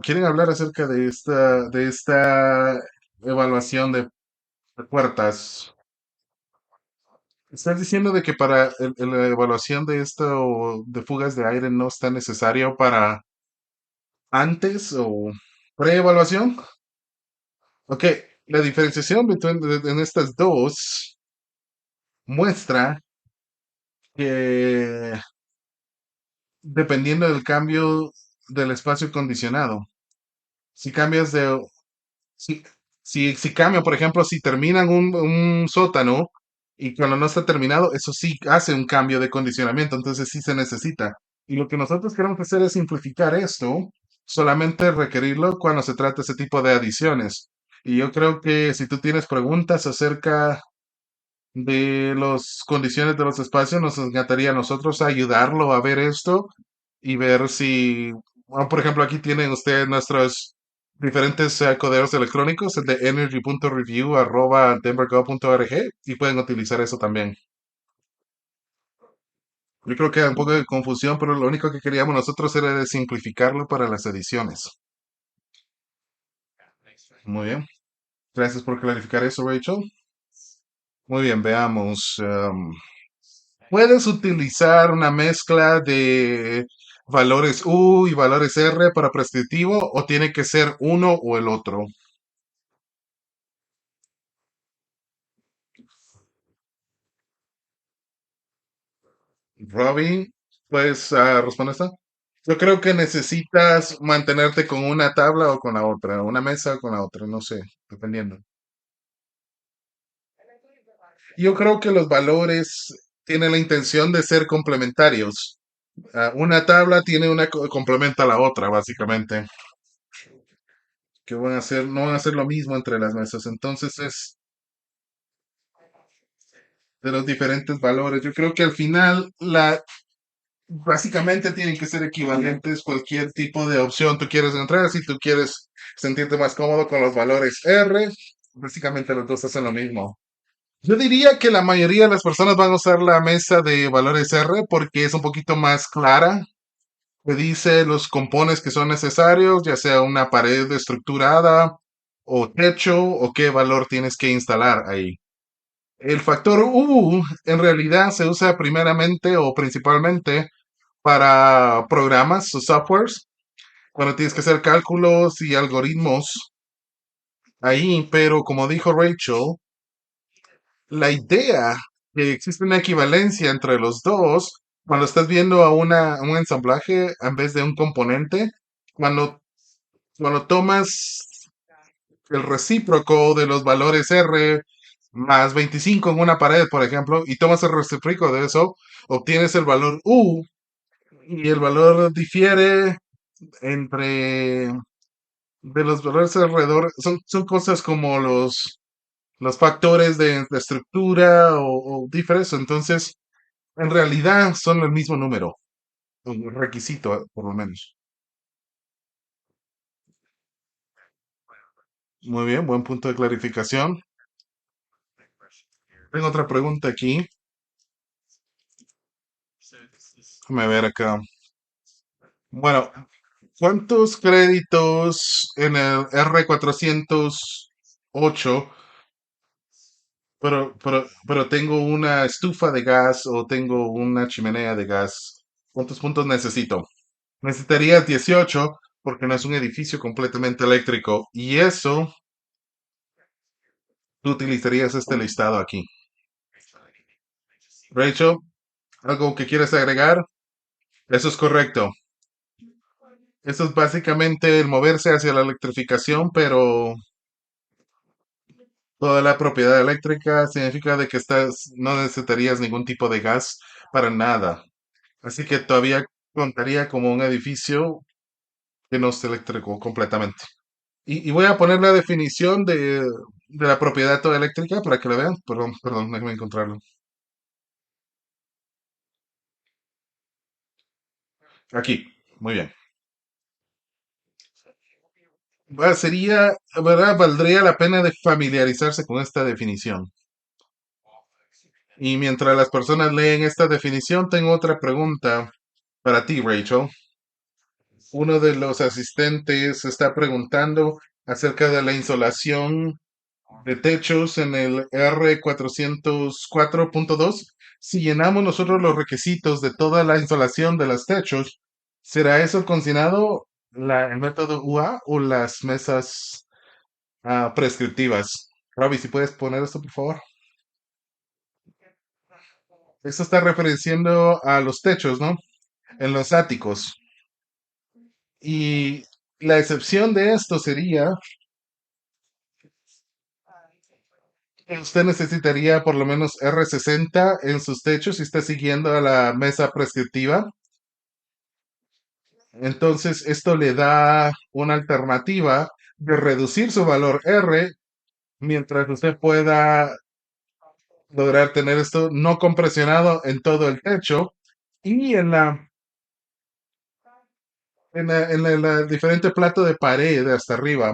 ¿quieren hablar acerca de esta evaluación de puertas? ¿Estás diciendo de que para la evaluación de esto de fugas de aire no está necesario para antes o pre-evaluación? Ok, la diferenciación en estas dos muestra que dependiendo del cambio del espacio acondicionado. Si cambias de, si, si cambia, por ejemplo, si terminan un sótano y cuando no está terminado, eso sí hace un cambio de condicionamiento, entonces sí se necesita. Y lo que nosotros queremos hacer es simplificar esto, solamente requerirlo cuando se trata de ese tipo de adiciones. Y yo creo que si tú tienes preguntas acerca de las condiciones de los espacios, nos encantaría a nosotros ayudarlo a ver esto y ver si, por ejemplo, aquí tienen ustedes nuestros diferentes correos electrónicos, el de energy.review@denvergov.org y pueden utilizar eso también. Yo creo que hay un poco de confusión, pero lo único que queríamos nosotros era de simplificarlo para las ediciones. Muy bien. Gracias por clarificar eso, Rachel. Muy bien, veamos. Puedes utilizar una mezcla de valores U y valores R para prescriptivo o tiene que ser uno o el otro. Robin, ¿puedes responder esta? Yo creo que necesitas mantenerte con una tabla o con la otra, una mesa o con la otra, no sé, dependiendo. Yo creo que los valores tienen la intención de ser complementarios. Una tabla tiene una complementa a la otra, básicamente. Que van a hacer, no van a hacer lo mismo entre las mesas. Entonces es de los diferentes valores. Yo creo que al final básicamente tienen que ser equivalentes cualquier tipo de opción tú quieres entrar. Si tú quieres sentirte más cómodo con los valores R, básicamente los dos hacen lo mismo. Yo diría que la mayoría de las personas van a usar la mesa de valores R porque es un poquito más clara. Te dice los componentes que son necesarios, ya sea una pared estructurada o techo o qué valor tienes que instalar ahí. El factor U en realidad se usa primeramente o principalmente para programas o softwares, cuando tienes que hacer cálculos y algoritmos ahí, pero como dijo Rachel, la idea que existe una equivalencia entre los dos, cuando estás viendo a un ensamblaje en vez de un componente, cuando, cuando tomas el recíproco de los valores R más 25 en una pared, por ejemplo, y tomas el recíproco de eso, obtienes el valor U y el valor difiere entre de los valores alrededor. Son cosas como los factores de estructura o diferencia. Entonces, en realidad son el mismo número, un requisito, por lo menos. Muy bien, buen punto de clarificación. Tengo otra pregunta aquí. Déjame ver acá. Bueno, ¿cuántos créditos en el R408? Pero tengo una estufa de gas o tengo una chimenea de gas. ¿Cuántos puntos necesito? Necesitarías 18 porque no es un edificio completamente eléctrico. Y eso, tú utilizarías este listado aquí. Rachel, ¿algo que quieras agregar? Eso es correcto. Eso es básicamente el moverse hacia la electrificación, pero toda la propiedad eléctrica significa de que no necesitarías ningún tipo de gas para nada. Así que todavía contaría como un edificio que no es eléctrico completamente. Y voy a poner la definición de la propiedad toda eléctrica para que la vean. Perdón, déjame encontrarlo. Aquí, muy bien. ¿Verdad? Valdría la pena de familiarizarse con esta definición. Y mientras las personas leen esta definición, tengo otra pregunta para ti, Rachel. Uno de los asistentes está preguntando acerca de la insolación de techos en el R404.2. Si llenamos nosotros los requisitos de toda la insolación de los techos, ¿será eso considerado el método UA o las mesas prescriptivas? Robbie, si puedes poner esto, por favor. Esto está referenciando a los techos, ¿no? En los áticos. Y la excepción de esto sería que usted necesitaría por lo menos R60 en sus techos si está siguiendo a la mesa prescriptiva. Entonces, esto le da una alternativa de reducir su valor R mientras usted pueda lograr tener esto no compresionado en todo el techo y en la diferente plato de pared hasta arriba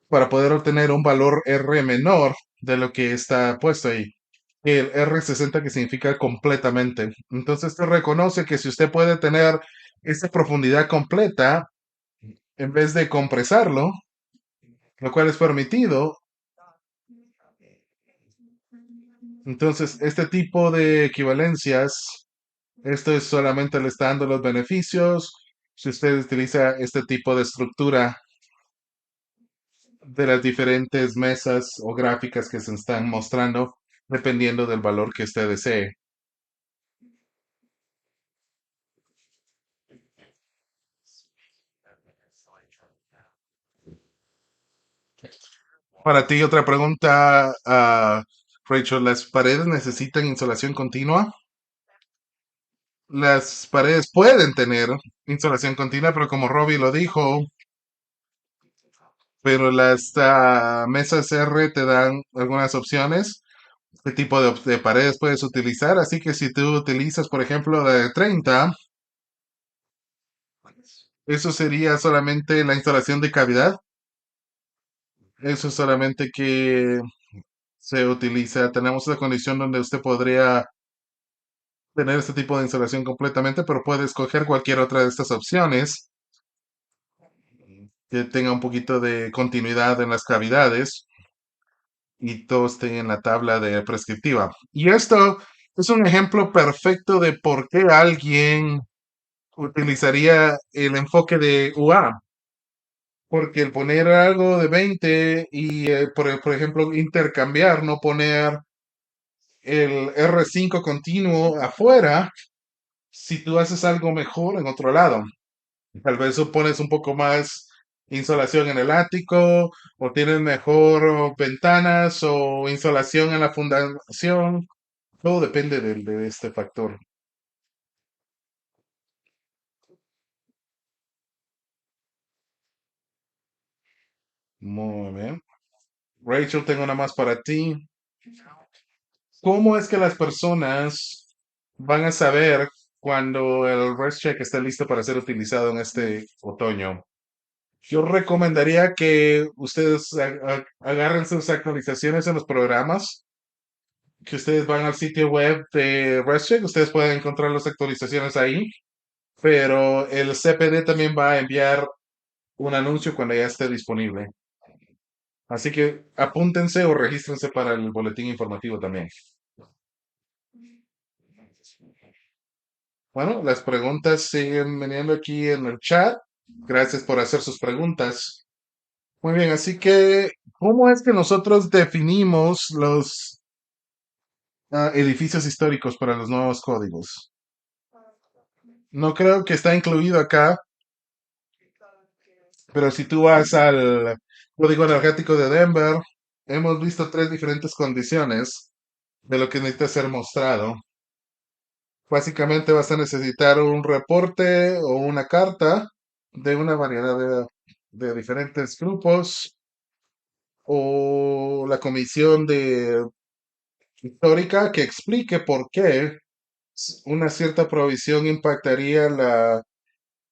para poder obtener un valor R menor de lo que está puesto ahí. El R60 que significa completamente. Entonces, esto reconoce que si usted puede tener esa profundidad completa, en vez de compresarlo, lo cual es permitido. Entonces, este tipo de equivalencias, esto es solamente le está dando los beneficios si usted utiliza este tipo de estructura de las diferentes mesas o gráficas que se están mostrando, dependiendo del valor que usted desee. Para ti, otra pregunta, Rachel, ¿las paredes necesitan insolación continua? Las paredes pueden tener insolación continua, pero como Robbie lo dijo, pero las mesas R te dan algunas opciones. ¿Qué tipo de paredes puedes utilizar? Así que si tú utilizas, por ejemplo, la de 30, eso sería solamente la instalación de cavidad. Eso es solamente que se utiliza, tenemos la condición donde usted podría tener este tipo de instalación completamente, pero puede escoger cualquier otra de estas opciones que tenga un poquito de continuidad en las cavidades y todo esté en la tabla de prescriptiva. Y esto es un ejemplo perfecto de por qué alguien utilizaría el enfoque de UA. Porque el poner algo de 20 y, por ejemplo, intercambiar, no poner el R5 continuo afuera, si tú haces algo mejor en otro lado. Tal vez pones un poco más insolación en el ático, o tienes mejor ventanas o insolación en la fundación. Todo depende de este factor. Muy bien. Rachel, tengo una más para ti. ¿Cómo es que las personas van a saber cuando el rest check está listo para ser utilizado en este otoño? Yo recomendaría que ustedes agarren sus actualizaciones en los programas, que ustedes van al sitio web de ResCheck, ustedes pueden encontrar las actualizaciones ahí, pero el CPD también va a enviar un anuncio cuando ya esté disponible. Así que apúntense o regístrense para el boletín informativo también. Bueno, las preguntas siguen viniendo aquí en el chat. Gracias por hacer sus preguntas. Muy bien, así que, ¿cómo es que nosotros definimos los edificios históricos para los nuevos códigos? No creo que está incluido acá, pero si tú vas al código energético de Denver, hemos visto tres diferentes condiciones de lo que necesita ser mostrado. Básicamente vas a necesitar un reporte o una carta de una variedad de diferentes grupos o la comisión de histórica que explique por qué una cierta provisión impactaría la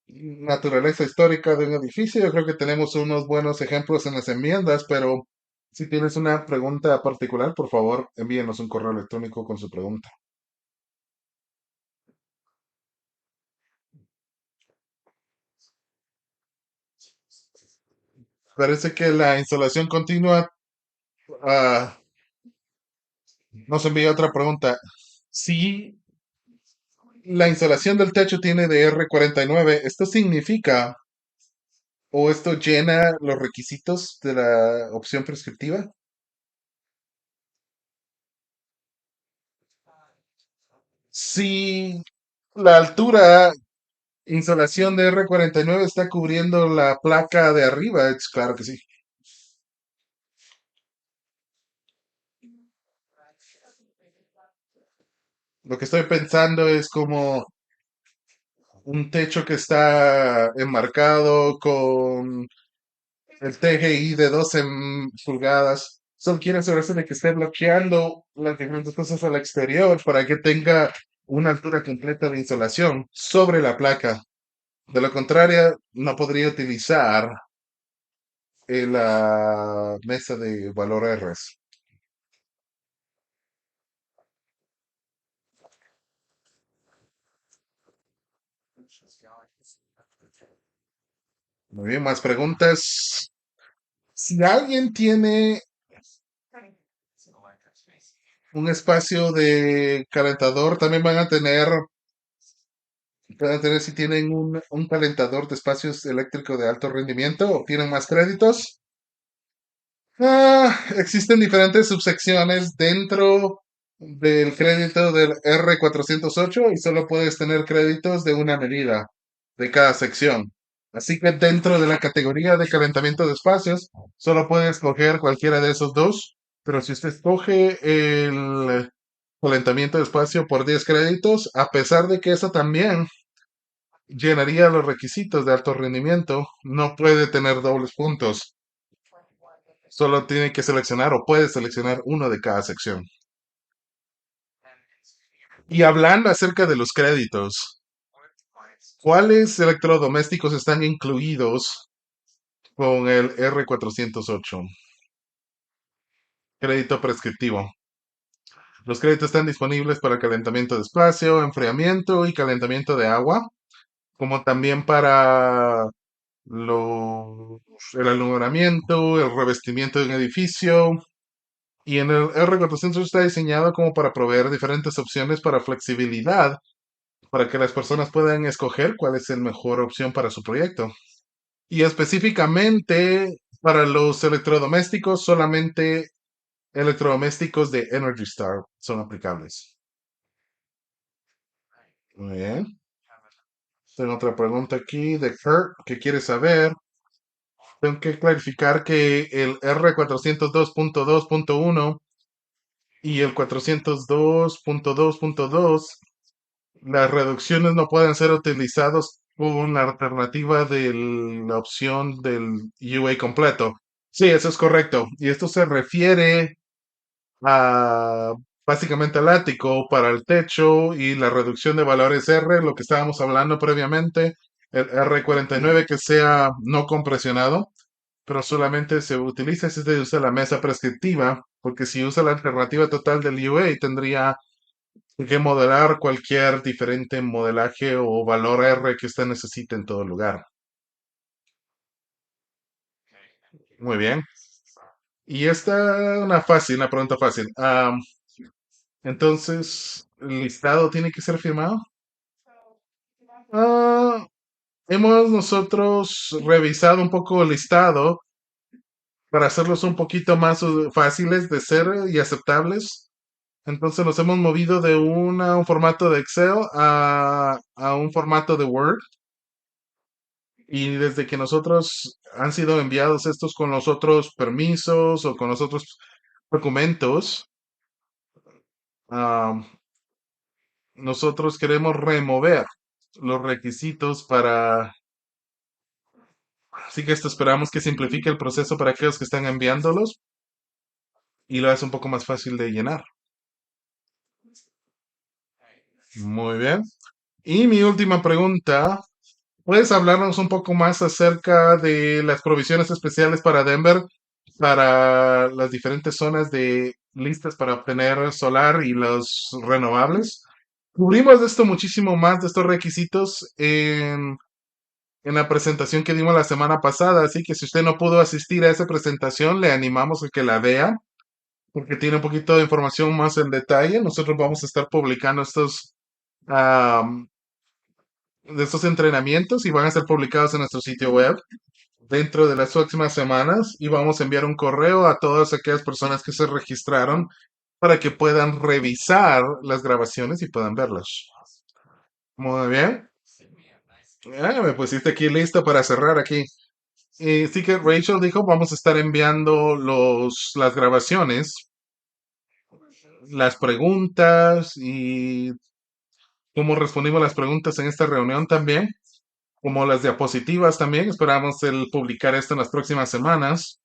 naturaleza histórica de un edificio. Yo creo que tenemos unos buenos ejemplos en las enmiendas, pero si tienes una pregunta particular, por favor, envíenos un correo electrónico con su pregunta. Parece que la instalación continua nos envía otra pregunta. Si la instalación del techo tiene de R49, ¿esto significa o esto llena los requisitos de la opción prescriptiva? Si la altura insolación de R49 está cubriendo la placa de arriba, es claro que sí. Lo que estoy pensando es como un techo que está enmarcado con el TGI de 12 pulgadas. Solo quiere asegurarse de que esté bloqueando las diferentes cosas al exterior para que tenga una altura completa de insolación sobre la placa. De lo contrario, no podría utilizar la mesa de valor R. Muy bien, más preguntas. Si alguien tiene un espacio de calentador, también van a tener si tienen un calentador de espacios eléctricos de alto rendimiento, obtienen más créditos. Existen diferentes subsecciones dentro del crédito del R408 y solo puedes tener créditos de una medida de cada sección. Así que dentro de la categoría de calentamiento de espacios, solo puedes escoger cualquiera de esos dos. Pero si usted escoge el calentamiento de espacio por 10 créditos, a pesar de que eso también llenaría los requisitos de alto rendimiento, no puede tener dobles puntos. Solo tiene que seleccionar o puede seleccionar uno de cada sección. Y hablando acerca de los créditos, ¿cuáles electrodomésticos están incluidos con el R408? Crédito prescriptivo. Los créditos están disponibles para calentamiento de espacio, enfriamiento y calentamiento de agua, como también para el alumbramiento, el revestimiento de un edificio. Y en el R400 está diseñado como para proveer diferentes opciones para flexibilidad, para que las personas puedan escoger cuál es la mejor opción para su proyecto. Y específicamente para los electrodomésticos, solamente electrodomésticos de Energy Star son aplicables. Muy bien. Tengo otra pregunta aquí de Kurt que quiere saber. Tengo que clarificar que el R402.2.1 y el 402.2.2, las reducciones no pueden ser utilizados con la alternativa de la opción del UA completo. Sí, eso es correcto. Y esto se refiere a básicamente al ático para el techo y la reducción de valores R, lo que estábamos hablando previamente, el R49 que sea no compresionado, pero solamente se utiliza si se usa la mesa prescriptiva, porque si usa la alternativa total del UA tendría que modelar cualquier diferente modelaje o valor R que usted necesite en todo lugar. Muy bien. Y esta una fácil, una pregunta fácil. Entonces, ¿el listado tiene que ser firmado? Ah, hemos nosotros revisado un poco el listado para hacerlos un poquito más fáciles de ser y aceptables. Entonces nos hemos movido de un formato de Excel a un formato de Word. Y desde que nosotros han sido enviados estos con los otros permisos o con los otros documentos, ah, nosotros queremos remover los requisitos para. Así que esto esperamos que simplifique el proceso para aquellos que están enviándolos y lo hace un poco más fácil de llenar. Muy bien. Y mi última pregunta, ¿puedes hablarnos un poco más acerca de las provisiones especiales para Denver, para las diferentes zonas de listas para obtener solar y los renovables? Cubrimos de esto muchísimo más de estos requisitos en la presentación que dimos la semana pasada, así que si usted no pudo asistir a esa presentación, le animamos a que la vea, porque tiene un poquito de información más en detalle. Nosotros vamos a estar publicando de estos entrenamientos y van a ser publicados en nuestro sitio web dentro de las próximas semanas y vamos a enviar un correo a todas aquellas personas que se registraron para que puedan revisar las grabaciones y puedan verlas. Muy bien. Me pusiste aquí listo para cerrar aquí. Y sí que Rachel dijo, vamos a estar enviando las grabaciones, las preguntas y cómo respondimos las preguntas en esta reunión también, como las diapositivas también. Esperamos el publicar esto en las próximas semanas.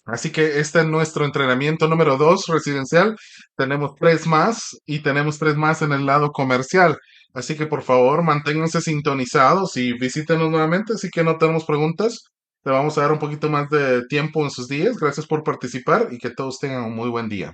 Así que este es nuestro entrenamiento número 2 residencial. Tenemos 3 más y tenemos 3 más en el lado comercial. Así que por favor manténganse sintonizados y visítenos nuevamente. Así que no tenemos preguntas. Te vamos a dar un poquito más de tiempo en sus días. Gracias por participar y que todos tengan un muy buen día.